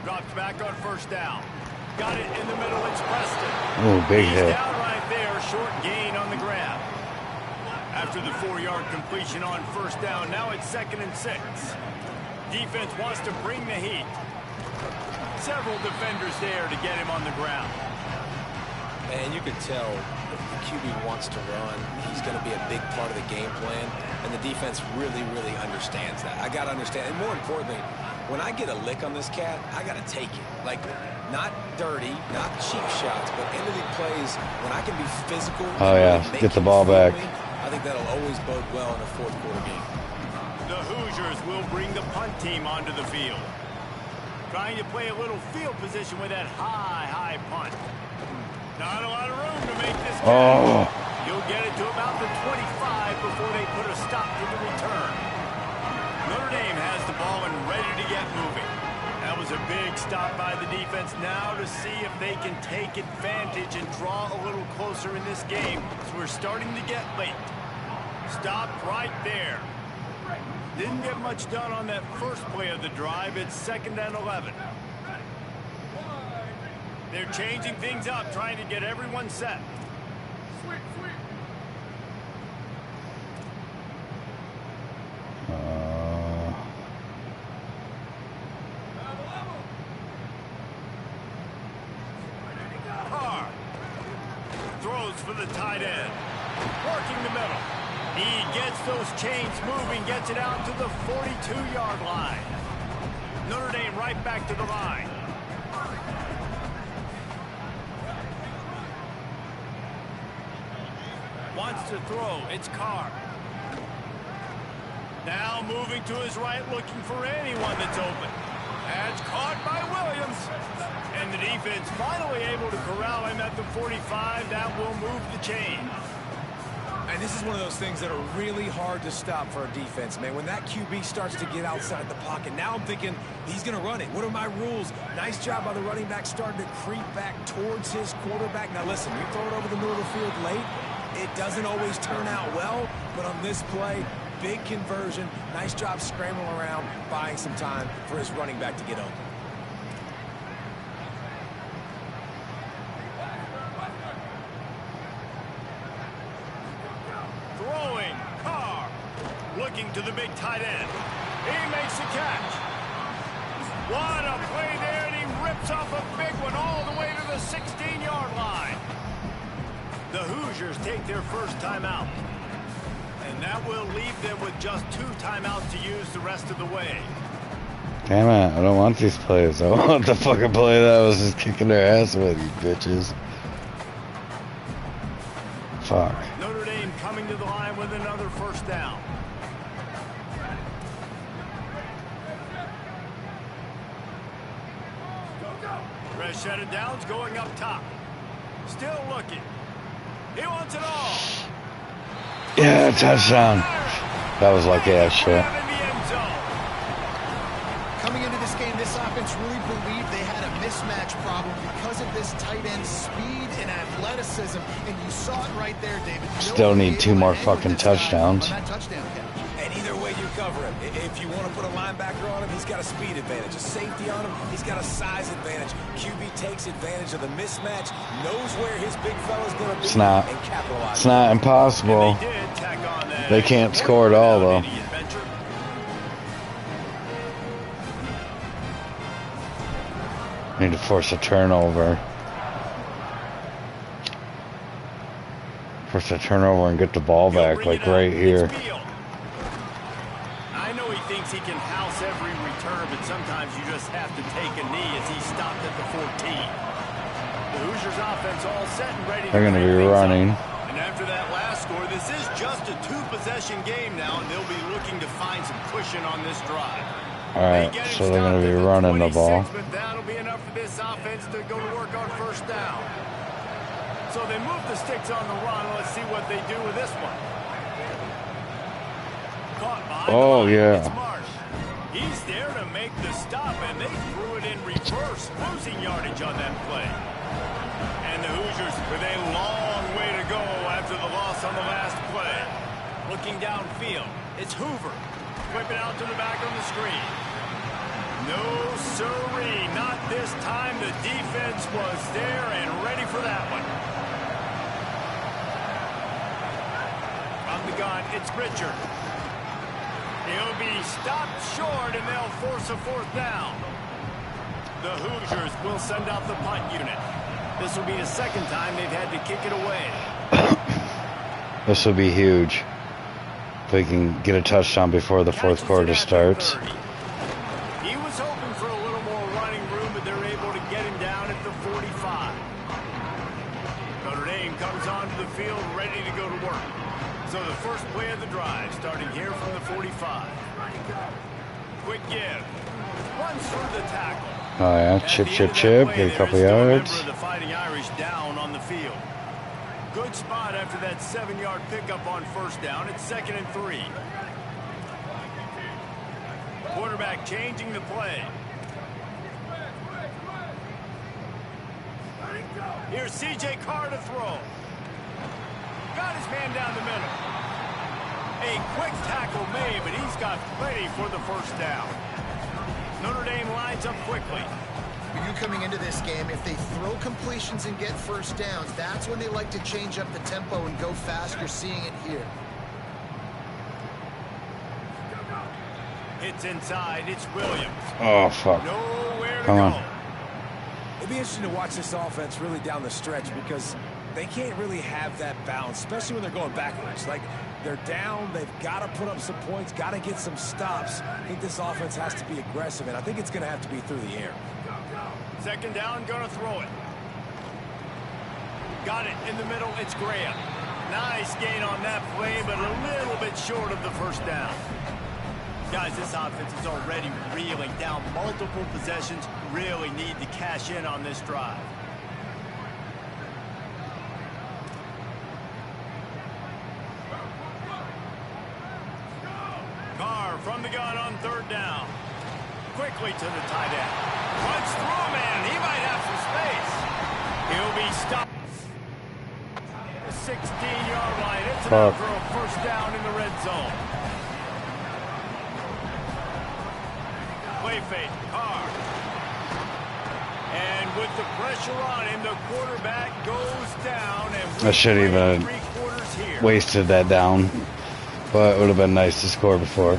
Drops back on 1st down. Got it in the middle, it's Preston. Oh, big hit. Down right there, short gain on the grab. After the 4-yard completion on 1st down, now it's 2nd and 6. Defense wants to bring the heat. Several defenders there to get him on the ground. And you can tell if the QB wants to run, he's going to be a big part of the game plan. And the defense really, really understands that. I got to understand. And more importantly, when I get a lick on this cat, I got to take it. Like, not dirty, not cheap shots, but end of the plays when I can be physical. Oh, yeah. Get the ball back. I think that'll always bode well in a 4th quarter game. The Hoosiers will bring the punt team onto the field. Trying to play a little field position with that high punt. Not a lot of room to make this catch. Oh. You'll get it to about the 25 before they put a stop to the return. Notre Dame has the ball and ready to get moving. That was a big stop by the defense. Now to see if they can take advantage and draw a little closer in this game. So we're starting to get late. Stopped right there. Didn't get much done on that first play of the drive. It's 2nd and 11. They're changing things up, trying to get everyone set. Carr throws for the tight end. Working the middle. He gets those chains moving, gets it out to the 42-yard line. Notre Dame right back to the line. Wants to throw. It's Carr. Now moving to his right, looking for anyone that's open. That's caught by Williams. And the defense finally able to corral him at the 45. That will move the chain. And this is one of those things that are really hard to stop for a defense, man. When that QB starts to get outside the pocket, now I'm thinking he's going to run it. What are my rules? Nice job by the running back starting to creep back towards his quarterback. Now listen, you throw it over the middle of the field late, it doesn't always turn out well, but on this play, big conversion. Nice job scrambling around, buying some time for his running back to get open. Throwing, Carr, looking to the big tight end. He makes the catch. What a play there, and he rips off a big one all the way to the 16-yard line. The Hoosiers take their first timeout. And that will leave them with just 2 timeouts to use the rest of the way. Damn it, I don't want these plays. I want the fucking play that I was just kicking their ass with, you bitches. Fuck. Notre Dame coming to the line with another 1st down. Fresh set of downs going up top. Still looking. He wants it all. Yeah, touchdown. That was lucky ass shit. Coming into this game, this offense really believed they had a mismatch problem because of this tight end speed and athleticism, and you saw it right there, David. Still need 2 more fucking touchdowns. That touchdown catch. And either way you cover him. If you want to put a linebacker on him, he's got a speed advantage. A safety on him, he's got a size advantage. QB takes advantage of the mismatch, knows where his big fella's going to be, and capitalizes. It's not impossible. They can't score at all, though. Need to force a turnover. Force a turnover and get the ball back, like right here. I know he thinks he can house every return, but sometimes you just have to take a knee as he stopped at the 14. The Hoosiers offense all set and ready. They're going to be running. And after that last score, this is just a two-possession game now, and they'll be looking to find some cushion on this drive. All right, so they're going to be running the ball. But that'll be enough for this offense to go to work on first down. So they move the sticks on the run. Let's see what they do with this one. Caught behind the line. Yeah. It's Marsh. He's there to make the stop, and they threw it in reverse, losing yardage on that play. And the Hoosiers with a long way to go after the loss on the last play. Looking downfield, it's Hoover. Whip it out to the back on the screen. No siree, not this time. The defense was there and ready for that one. On the gun, it's Richard. He'll be stopped short, and they'll force a fourth down. The Hoosiers will send out the punt unit. This will be the second time they've had to kick it away. This will be huge. If we can get a touchdown before the fourth quarter starts. He was hoping for a little more running room, but they're able to get him down at the 45. Notre Dame comes onto the field ready to go to work. So the first play of the drive, starting here from the 45. Quick give. Runs through the tackle. Oh yeah, chip, get a couple yards. The Fighting Irish down on the field. Good spot after that 7-yard pickup on first down. It's 2nd and 3. Quarterback changing the play. Here's C.J. Carr to throw. Got his man down the middle. A quick tackle made, but he's got plenty for the first down. Notre Dame lines up quickly. You coming into this game, if they throw completions and get first downs, that's when they like to change up the tempo and go fast. You're seeing it here. It's inside. It's Williams. Oh, fuck. Nowhere to Come go. on. It'll be interesting to watch this offense really down the stretch because they can't really have that balance, especially when they're going backwards. Like, they're down, they've got to put up some points, got to get some stops. I think this offense has to be aggressive, and I think it's going to have to be through the air. Second down, gonna throw it. Got it in the middle, it's Graham. Nice gain on that play, but a little bit short of the first down. Guys, this offense is already reeling down multiple possessions. Really need to cash in on this drive. Carr from the gun on third down. Quickly to the tight end. Runs through a man. He might have some space. He'll be stopped. The 16-yard line. It's enough for a first down in the red zone. Play fake. Carr. And with the pressure on him, the quarterback goes down. And I should have wasted that down. But it would have been nice to score before.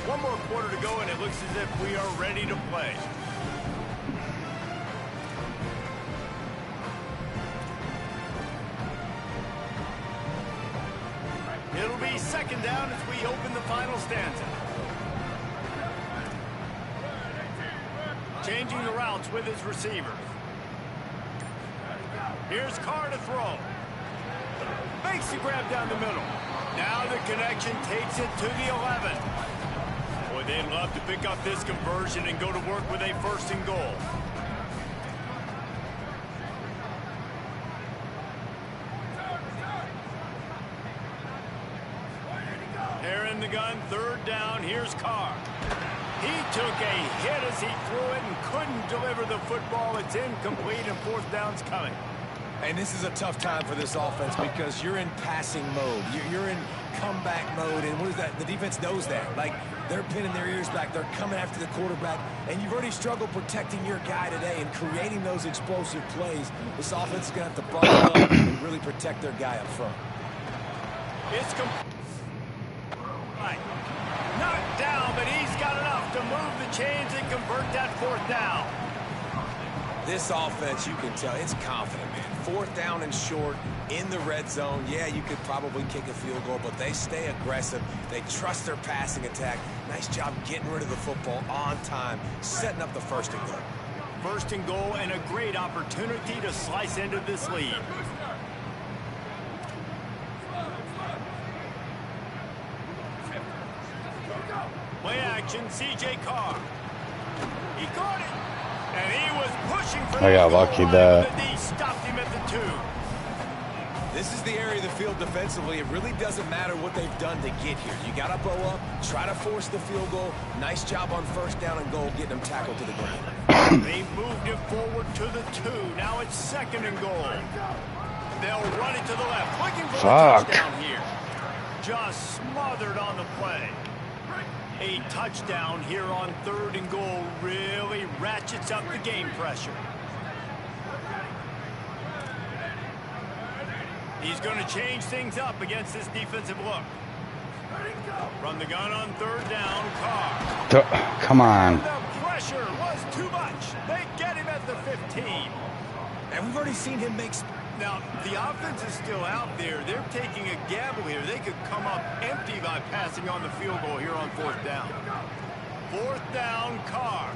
One more quarter to go, and it looks as if we are ready to play. It'll be second down as we open the final stanza. Changing the routes with his receivers. Here's Carr to throw. Makes the grab down the middle. Now the connection takes it to the 11. Boy, they'd love to pick up this conversion and go to work with a first and goal. They're in the gun, third down. Here's Carr. He took a hit as he threw it and couldn't deliver the football. It's incomplete, and fourth down's coming. And this is a tough time for this offense because you're in passing mode. You're in comeback mode, and what is that? The defense knows that. Like, they're pinning their ears back. They're coming after the quarterback, and you've already struggled protecting your guy today and creating those explosive plays. This offense is going to have to buckle up and really protect their guy up front. It's right. Knocked down, but he's got enough to move the chains and convert that fourth down. This offense, you can tell, it's confident, man. 4th down and short in the red zone. Yeah, you could probably kick a field goal, but they stay aggressive. They trust their passing attack. Nice job getting rid of the football on time, setting up the 1st and goal. 1st and goal and a great opportunity to slice into this lead. Play action, C.J. Carr. He caught it. And he was pushing for I got lucky that. He stopped him at the 2. This is the area of the field defensively. It really doesn't matter what they've done to get here. You got to bow up, try to force the field goal. Nice job on 1st down and goal, getting them tackled to the ground. They moved it forward to the 2. Now it's 2nd and goal. They'll run it to the left, looking for a touchdown here. Just smothered on the play. A touchdown here on 3rd and goal really ratchets up the game pressure. He's going to change things up against this defensive look. From the gun on 3rd down, Carr. Come on. The pressure was too much. They get him at the 15. And we've already seen him make... Now, the offense is still out there. They're taking a gamble here. They could come up empty by passing on the field goal here on 4th down. 4th down, Carr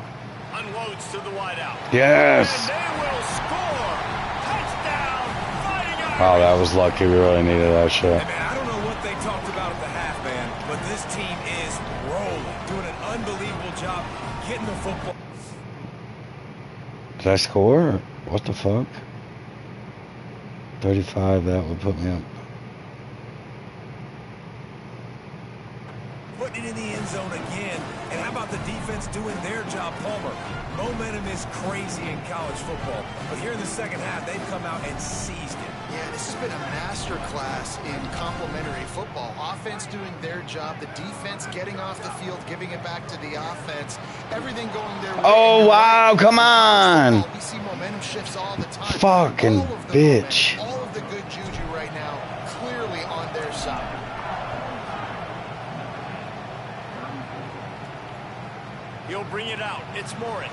unloads to the wideout. Yes. And they will score. Touchdown, Fighting Irish. Wow, that was lucky. We really needed that shit. Hey, man, I don't know what they talked about at the half, man, but this team is rolling, doing an unbelievable job getting the football. Did I score? What the fuck? 35, that would put me up. Putting it in the end zone again. And how about the defense doing their job, Palmer? Momentum is crazy in college football. But here in the 2nd half, they've come out and seized it. Yeah, this has been a master class in complementary football. Offense doing their job, the defense getting off the field, giving it back to the offense. Everything going their way. Oh, wow, come on. We see momentum shifts all the time. Fucking bitch. All of the good juju right now clearly on their side. He'll bring it out. It's Morris.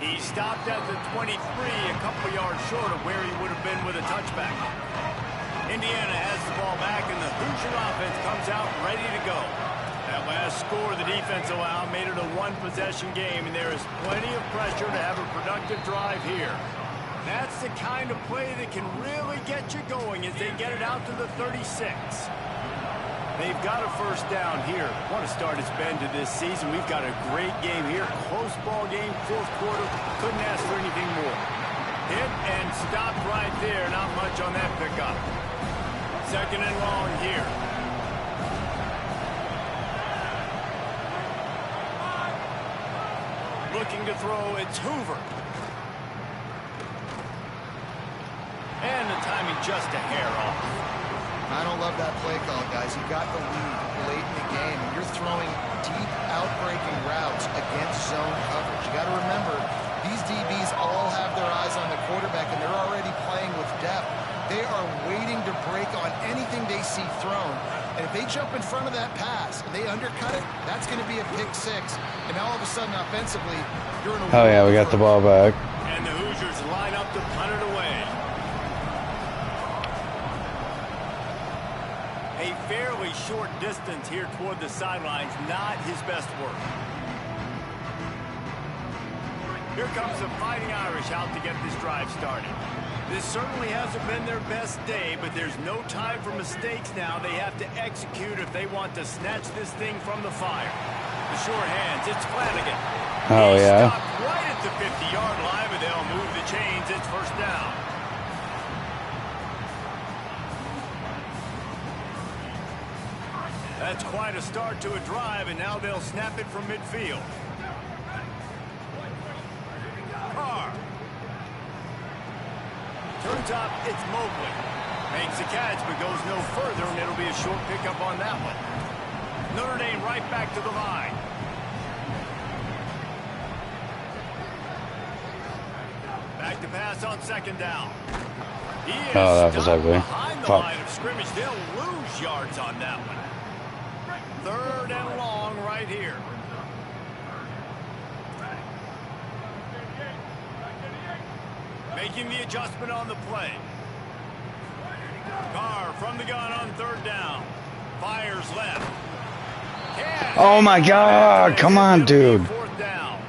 He stopped at the 23, a couple yards short of where he would have been with a touchback. Indiana has the ball back, and the Hoosier offense comes out ready to go. That last score the defense allowed made it a 1-possession game, and there is plenty of pressure to have a productive drive here. That's the kind of play that can really get you going as they get it out to the 36. They've got a 1st down here. What a start it's been to this season. We've got a great game here. Close ball game, 4th quarter. Couldn't ask for anything more. Hit and stopped right there. Not much on that pickup. 2nd and long here. Looking to throw, it's Hoover. And the timing just a hair off. I don't love that play call, guys. You got the lead late in the game, and you're throwing deep, outbreaking routes against zone coverage. You got to remember, these DBs all have their eyes on the quarterback, and they're already playing with depth. They are waiting to break on anything they see thrown. And if they jump in front of that pass and they undercut it, that's going to be a pick 6. And now all of a sudden, offensively, you're in a... Oh, yeah, we got the ball back. And the Hoosiers line up to punt it away. A fairly short distance here toward the sidelines, not his best work. Here comes the Fighting Irish out to get this drive started. This certainly hasn't been their best day, but there's no time for mistakes now. They have to execute if they want to snatch this thing from the fire. The sure hands, it's Flanagan. Oh, yeah. Stopped right at the 50-yard line, but they'll move the chains. It's 1st down. That's quite a start to a drive, and now they'll snap it from midfield. Carr. Turns up, it's Mobley. Makes a catch, but goes no further, and it'll be a short pickup on that one. Notre Dame right back to the line. Back to pass on 2nd down. Oh, that was ugly. Behind the line of scrimmage, they'll lose yards on that one. 3rd and long right here. Making the adjustment on the play. Carr from the gun on 3rd down. Fires left. Oh my God! Come on, dude. 4th down.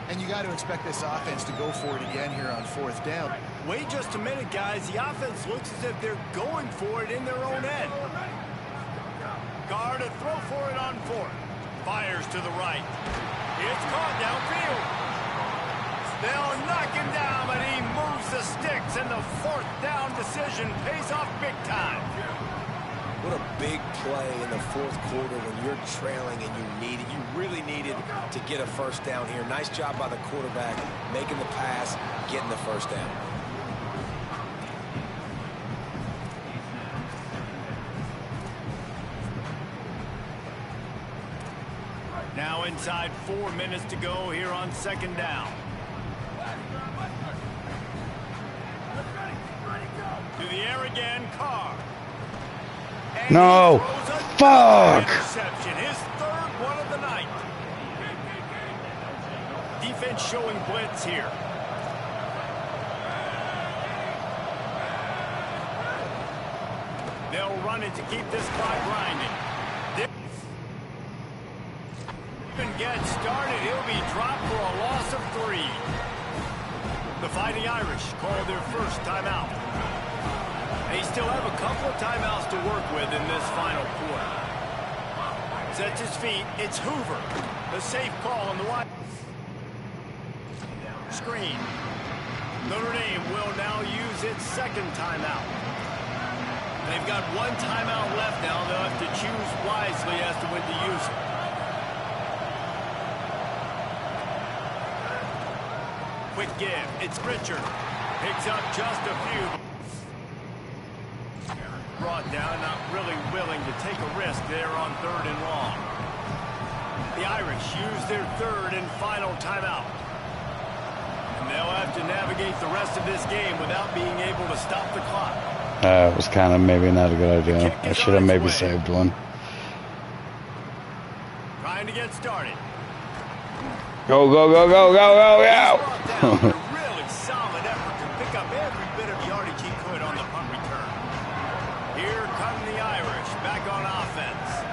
And you got to expect this offense to go for it again here on 4th down. Wait just a minute, guys. The offense looks as if they're going for it in their own end. Carr to throw for it on 4th. Fires to the right. It's caught downfield. They'll knock him down, but he moves the sticks, and the 4th down decision pays off big time. What a big play in the 4th quarter when you're trailing and you really needed to get a 1st down here. Nice job by the quarterback, making the pass, getting the 1st down. Now inside 4 minutes to go here on 2nd down. To the air again, Carr. And No. Fuck. Interception, his 3rd one of the night. Defense showing blitz here. They'll run it to keep this clock grinding. Get started, he'll be dropped for a loss of 3. The Fighting Irish call their 1st timeout. They still have a couple of timeouts to work with in this final quarter. Sets his feet, it's Hoover. The safe call on the wide screen. Notre Dame will now use its 2nd timeout. They've got 1 timeout left now. They'll have to choose wisely as to when to use it. Quick give. It's Richard. Picks up just a few. Brought down, not really willing to take a risk there on 3rd and long. The Irish use their 3rd and final timeout. And they'll have to navigate the rest of this game without being able to stop the clock. It was kind of maybe not a good idea. I should have maybe saved one. Trying to get started. Go, go, go, go, go, go, A go! really solid effort to pick up every bit of yardage he could on the punt return. Here come the Irish back on offense.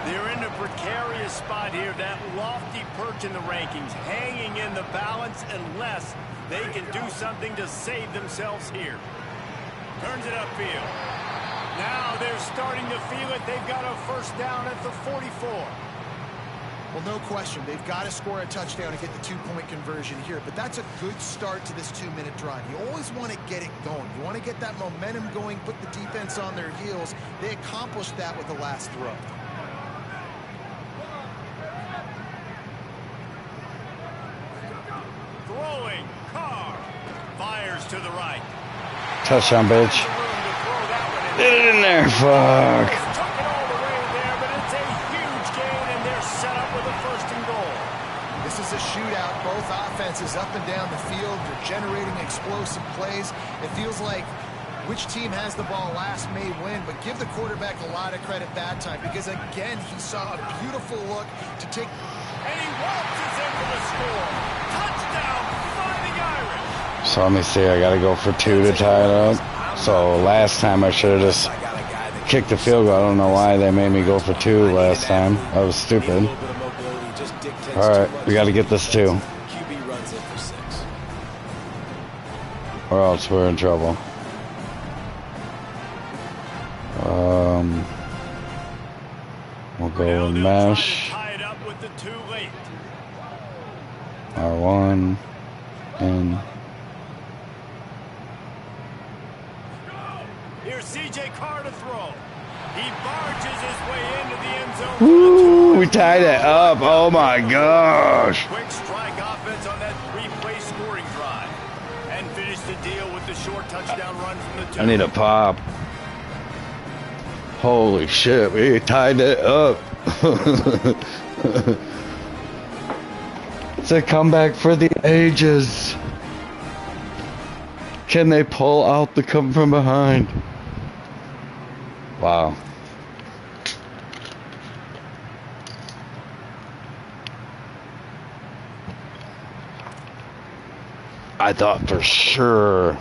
They're in a precarious spot here, that lofty perch in the rankings, hanging in the balance unless they can do something to save themselves here. Turns it upfield. Now they're starting to feel it. They've got a 1st down at the 44. Well, no question. They've got to score a touchdown to get the 2-point conversion here. But that's a good start to this 2-minute drive. You always want to get it going. You want to get that momentum going, put the defense on their heels. They accomplished that with the last throw. Throwing. Carr. Fires to the right. Touchdown, bitch. Get it in there. Fuck. This is a shootout. Both offenses up and down the field. They're generating explosive plays. It feels like which team has the ball last may win, but give the quarterback a lot of credit that time because, again, he saw a beautiful look to take. And he waltzes in for the score. Touchdown, Fighting Irish. So let me see. I got to go for 2 to tie it up. So last time I should have just kicked the field goal. I don't know why they made me go for 2 last time. That was stupid. All right, we got to get this 2. QB runs in for 6. Or else we're in trouble. We'll go with mesh. R1 and here's CJ Carr to throw. He barges his way into the end zone. woo, we tied it up. Oh my gosh. Quick strike offense on that 3-play scoring drive. And finish the deal with the short touchdown run from the 2. I need a pop. Holy shit, we tied it up. It's a comeback for the ages. Can they pull out the come from behind? Wow. I thought for sure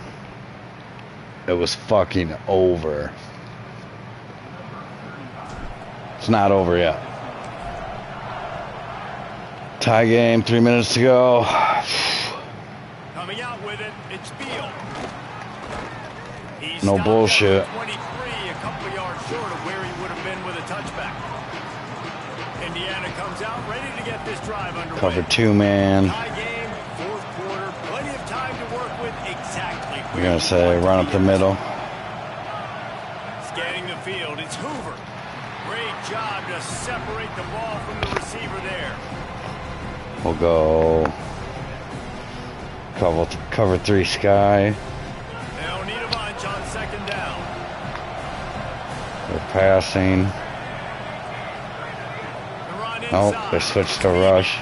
it was fucking over. It's not over yet. Tie game, 3 minutes to go. Coming out with it, it's Beal. He's No bullshit. 23, a couple of yards short of where he would have been with a touchback. Indiana comes out ready to get this drive underway. Cover 2 man. Tie game, fourth quarter, plenty of time to work with exactly. We're gonna say run up the middle. Scanning the field, it's Hoover. Great job to separate the ball from the receiver there. We'll go cover 3 sky. They don't need a bunch on second down. They're passing. Nope, they switched to rush.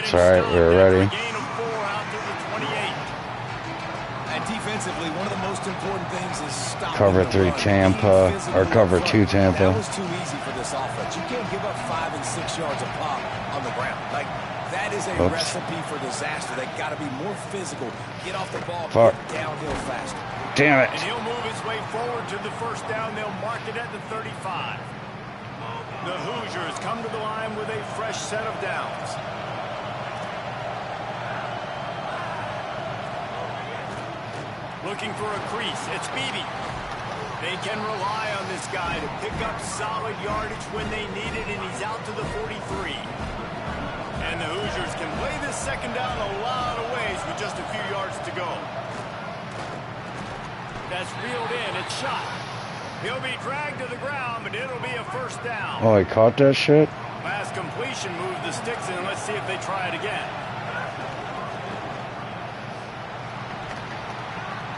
It's alright, we're ready. And defensively, one of the most important things is stopping Cover 3 Tampa, or cover 2 Tampa. That was too easy for this offense. You can't give up 5 and 6 yards a pop on the ground. Like, that is a recipe for disaster. They got to be more physical, get off the ball, get downhill faster. Damn it. And he'll move his way forward to the first down. They'll mark it at the 35. The Hoosiers come to the line with a fresh set of downs. Looking for a crease, it's Beebe. They can rely on this guy to pick up solid yardage when they need it, and he's out to the 43. And the Hoosiers can play this second down a lot of ways with just a few yards to go. That's reeled in, it's shot. He'll be dragged to the ground, but it'll be a first down. Oh, he caught that shit? Last completion moved the sticks in. Let's see if they try it again.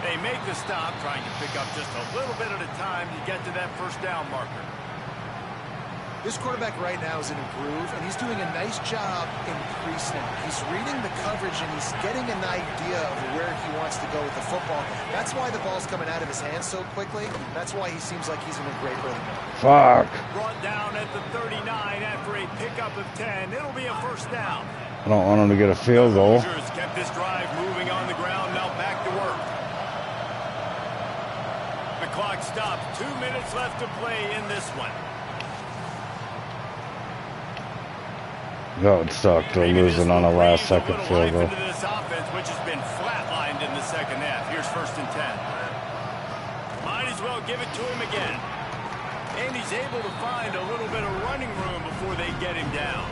They make the stop, trying to pick up just a little bit at a time to get to that first down marker. This quarterback right now is in a groove, and he's doing a nice job increasing. He's reading the coverage, and he's getting an idea of where he wants to go with the football. That's why the ball's coming out of his hands so quickly. That's why he seems like he's in a great rhythm. Fuck. Brought down at the 39 after a pickup of 10. It'll be a first down. I don't want him to get a field goal. The Hoosiers kept this drive moving on the ground. Now back to work. The clock stops. 2 minutes left to play in this one. Got stuck. They're losing on a last-second field goal. This offense, which has been flatlined in the second half. Here's first and 10. Might as well give it to him again. And he's able to find a little bit of running room before they get him down.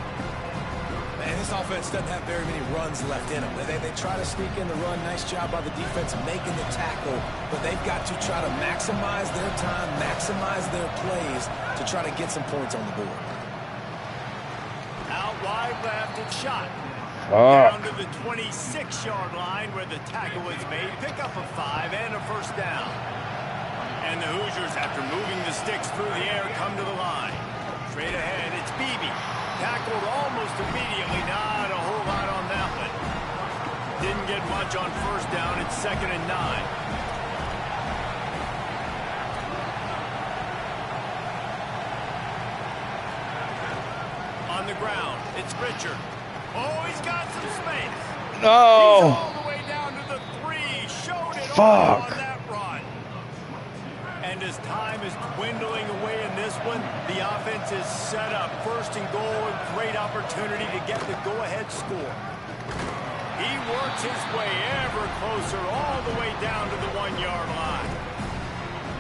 Man, this offense doesn't have very many runs left in them. They try to sneak in the run. Nice job by the defense making the tackle. But they've got to try to maximize their time, maximize their plays to try to get some points on the board. Out wide left, it's shot. Down to the 26-yard line where the tackle was made. Pick up a 5 and a first down. And the Hoosiers, after moving the sticks through the air, come to the line. Straight ahead, it's Beebe. Tackled almost immediately. Not a whole lot on that one. Didn't get much on first down. It's 2nd and 9. On the ground, it's Richard. Oh, he's got some space. No. He's all the way down to the 3. Showed it Fuck. on that run. And as time is dwindling away in this one, the offense is set up. First and goal, a great opportunity to get the go-ahead score. He works his way ever closer all the way down to the 1-yard line.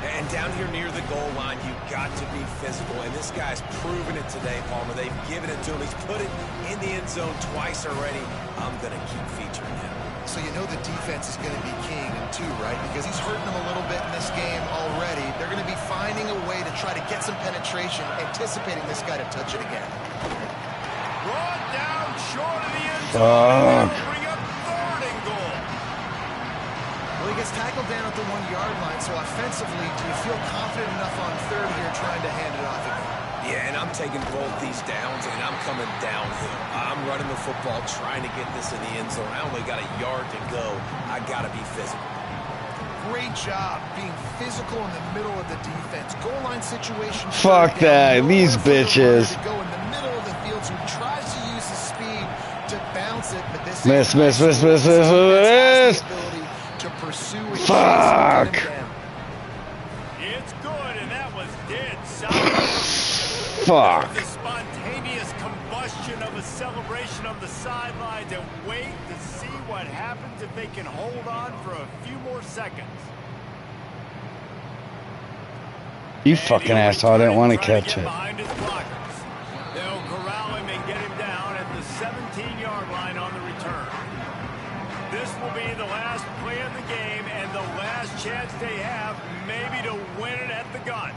And down here near the goal line, you've got to be physical. And this guy's proven it today, Palmer. They've given it to him. He's put it in the end zone twice already. I'm going to keep featuring him. So you know the defense is going to be king, too, right? Because he's hurting them a little bit in this game already. They're going to be finding a way to try to get some penetration, anticipating this guy to touch it again. Brought down short of the end zone. Bring up 3rd and goal. Well, he gets tackled down at the 1-yard line, so offensively, do you feel confident enough on 3rd here trying to hand it off again? Yeah, and I'm taking both these downs, and I'm coming downhill. I'm running the football, trying to get this in the end zone. I only got a yard to go. I got to be physical. Great job being physical in the middle of the defense. Goal line situation. Fuck that. These bitches. To go in the middle of the field, so he tries to use his speed to bounce it, but this Miss. Fuck. It's good, and that was dead solid. Fuck. The spontaneous combustion of a celebration on the sidelines, and wait to see what happens if they can hold on for a few more seconds. You fucking asshole, I didn't want to catch it. They'll corral him and get him down at the 17-yard line on the return. This will be the last play of the game and the last chance they have maybe to win it at the gun.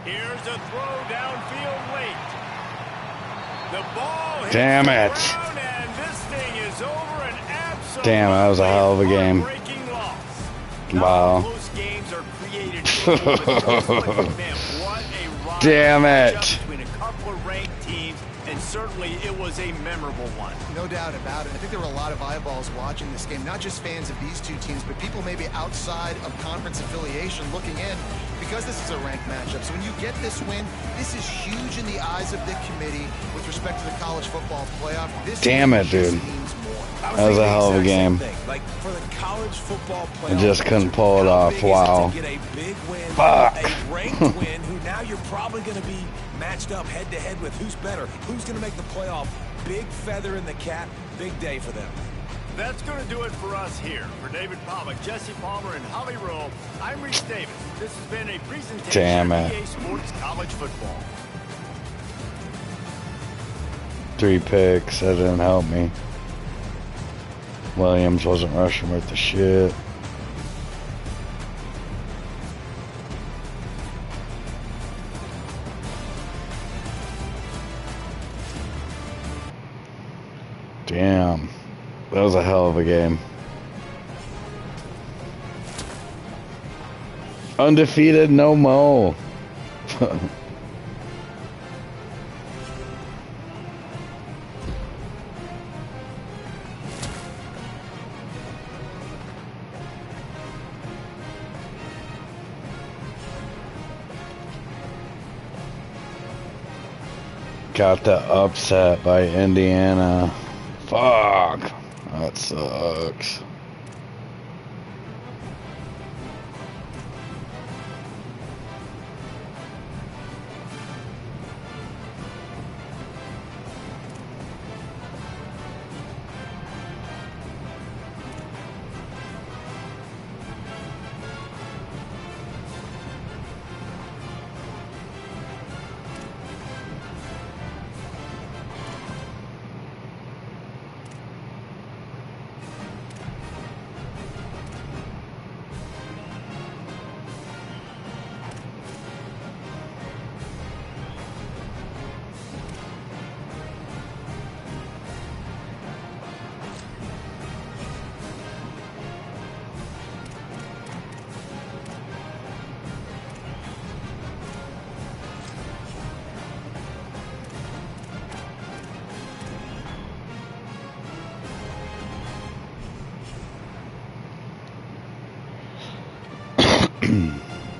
Here's a throw downfield late. The ball hits Damn it. the ground, and this thing is over and absolutely. Damn, that was a hell of a game. Wow. Close games are created. What a damn it. Between a couple of ranked teams, and certainly it was a memorable one. No doubt about it. I think there were a lot of eyeballs watching this game, not just fans of these two teams, but people maybe outside of conference affiliation looking in, because this is a ranked matchup. So when you get this win, this is huge in the eyes of the committee with respect to the college football playoff. This damn it, dude. That was a hell of a game. Like for the college football I playoff, just couldn't pull it off. Wow. Get a big win, Fuck. a ranked win, who now you're probably going to be matched up head-to-head with who's better, who's going to make the playoff. Big feather in the cap, big day for them. That's going to do it for us here. For David Pollack, Jesse Palmer, and Holly Rowe, I'm Reese Davis. This has been a presentation damn of it. EA Sports College Football. 3 picks, that didn't help me. Williams wasn't rushing worth the shit. Damn. That was a hell of a game. Undefeated, no mo. Got the upset by Indiana. Fuck. That sucks.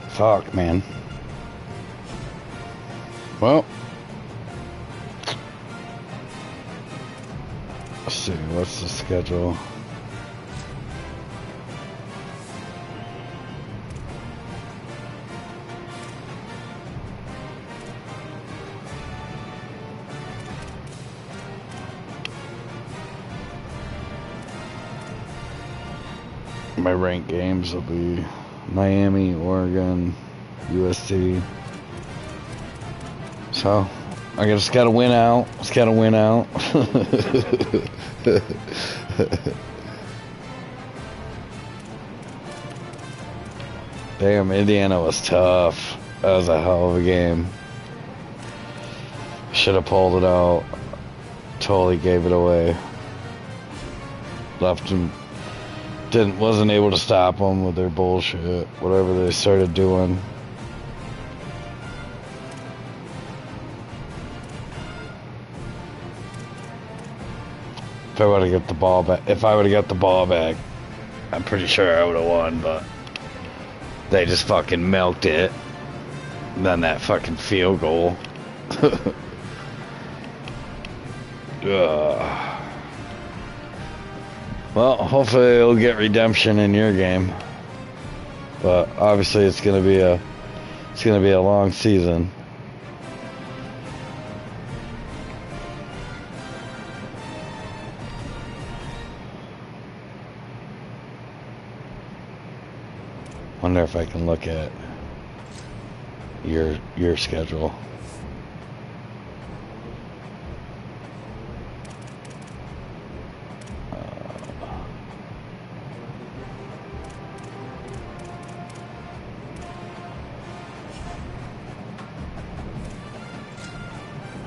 Fuck, man. Well, let's see, what's the schedule? My ranked games will be Miami, Oregon, USC. So, I just gotta win out. Just gotta win out. Damn, Indiana was tough. That was a hell of a game. Should have pulled it out. Totally gave it away. Left him. Wasn't able to stop them with their bullshit, whatever they started doing. If I would have got the ball back, I'm pretty sure I would have won, but they just fucking milked it. And then that fucking field goal. Ugh. Well, hopefully it'll get redemption in your game. But obviously it's gonna be a long season. Wonder if I can look at your schedule.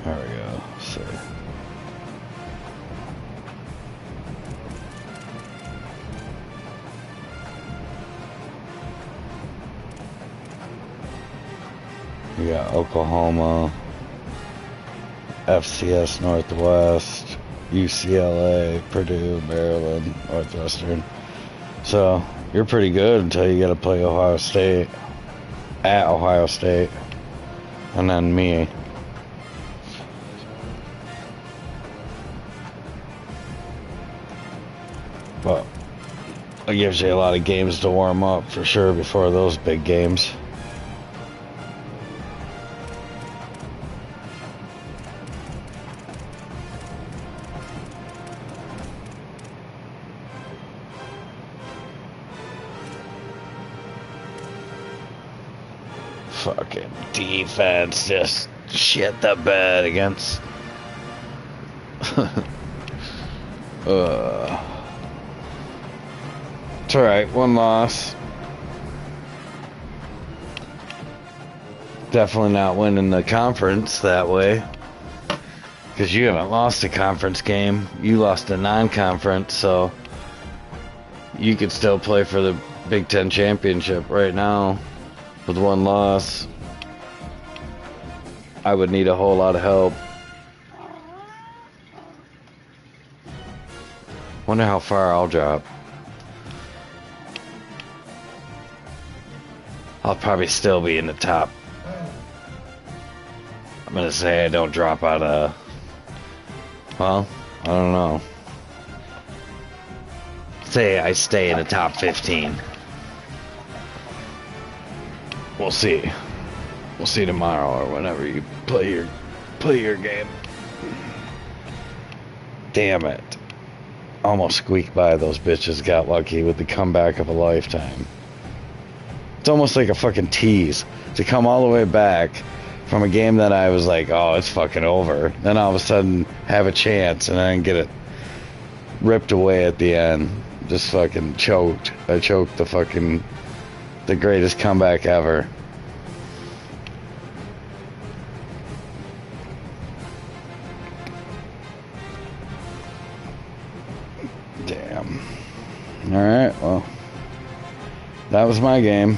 There we go. So. We got Oklahoma, FCS Northwest, UCLA, Purdue, Maryland, Northwestern. So you're pretty good until you got to play Ohio State at Ohio State, and then me. But it gives you a lot of games to warm up for sure before those big games. Fucking defense just shit the bed against it's alright, one loss. Definitely not winning the conference that way, because you haven't lost a conference game. You lost a non-conference, so you could still play for the Big Ten championship right now. With one loss, I would need a whole lot of help. Wonder how far I'll drop. I'll probably still be in the top. I'm gonna say I don't drop out of... Well, I don't know. Say I stay in the top 15. We'll see. We'll see tomorrow or whenever you play your game. Damn it. Almost squeaked by those bitches. Got lucky with the comeback of a lifetime. It's almost like a fucking tease to come all the way back from a game that I was like, oh, it's fucking over. Then all of a sudden have a chance and then get it ripped away at the end. Just fucking choked. I choked the greatest comeback ever. Damn. Alright, well, that was my game.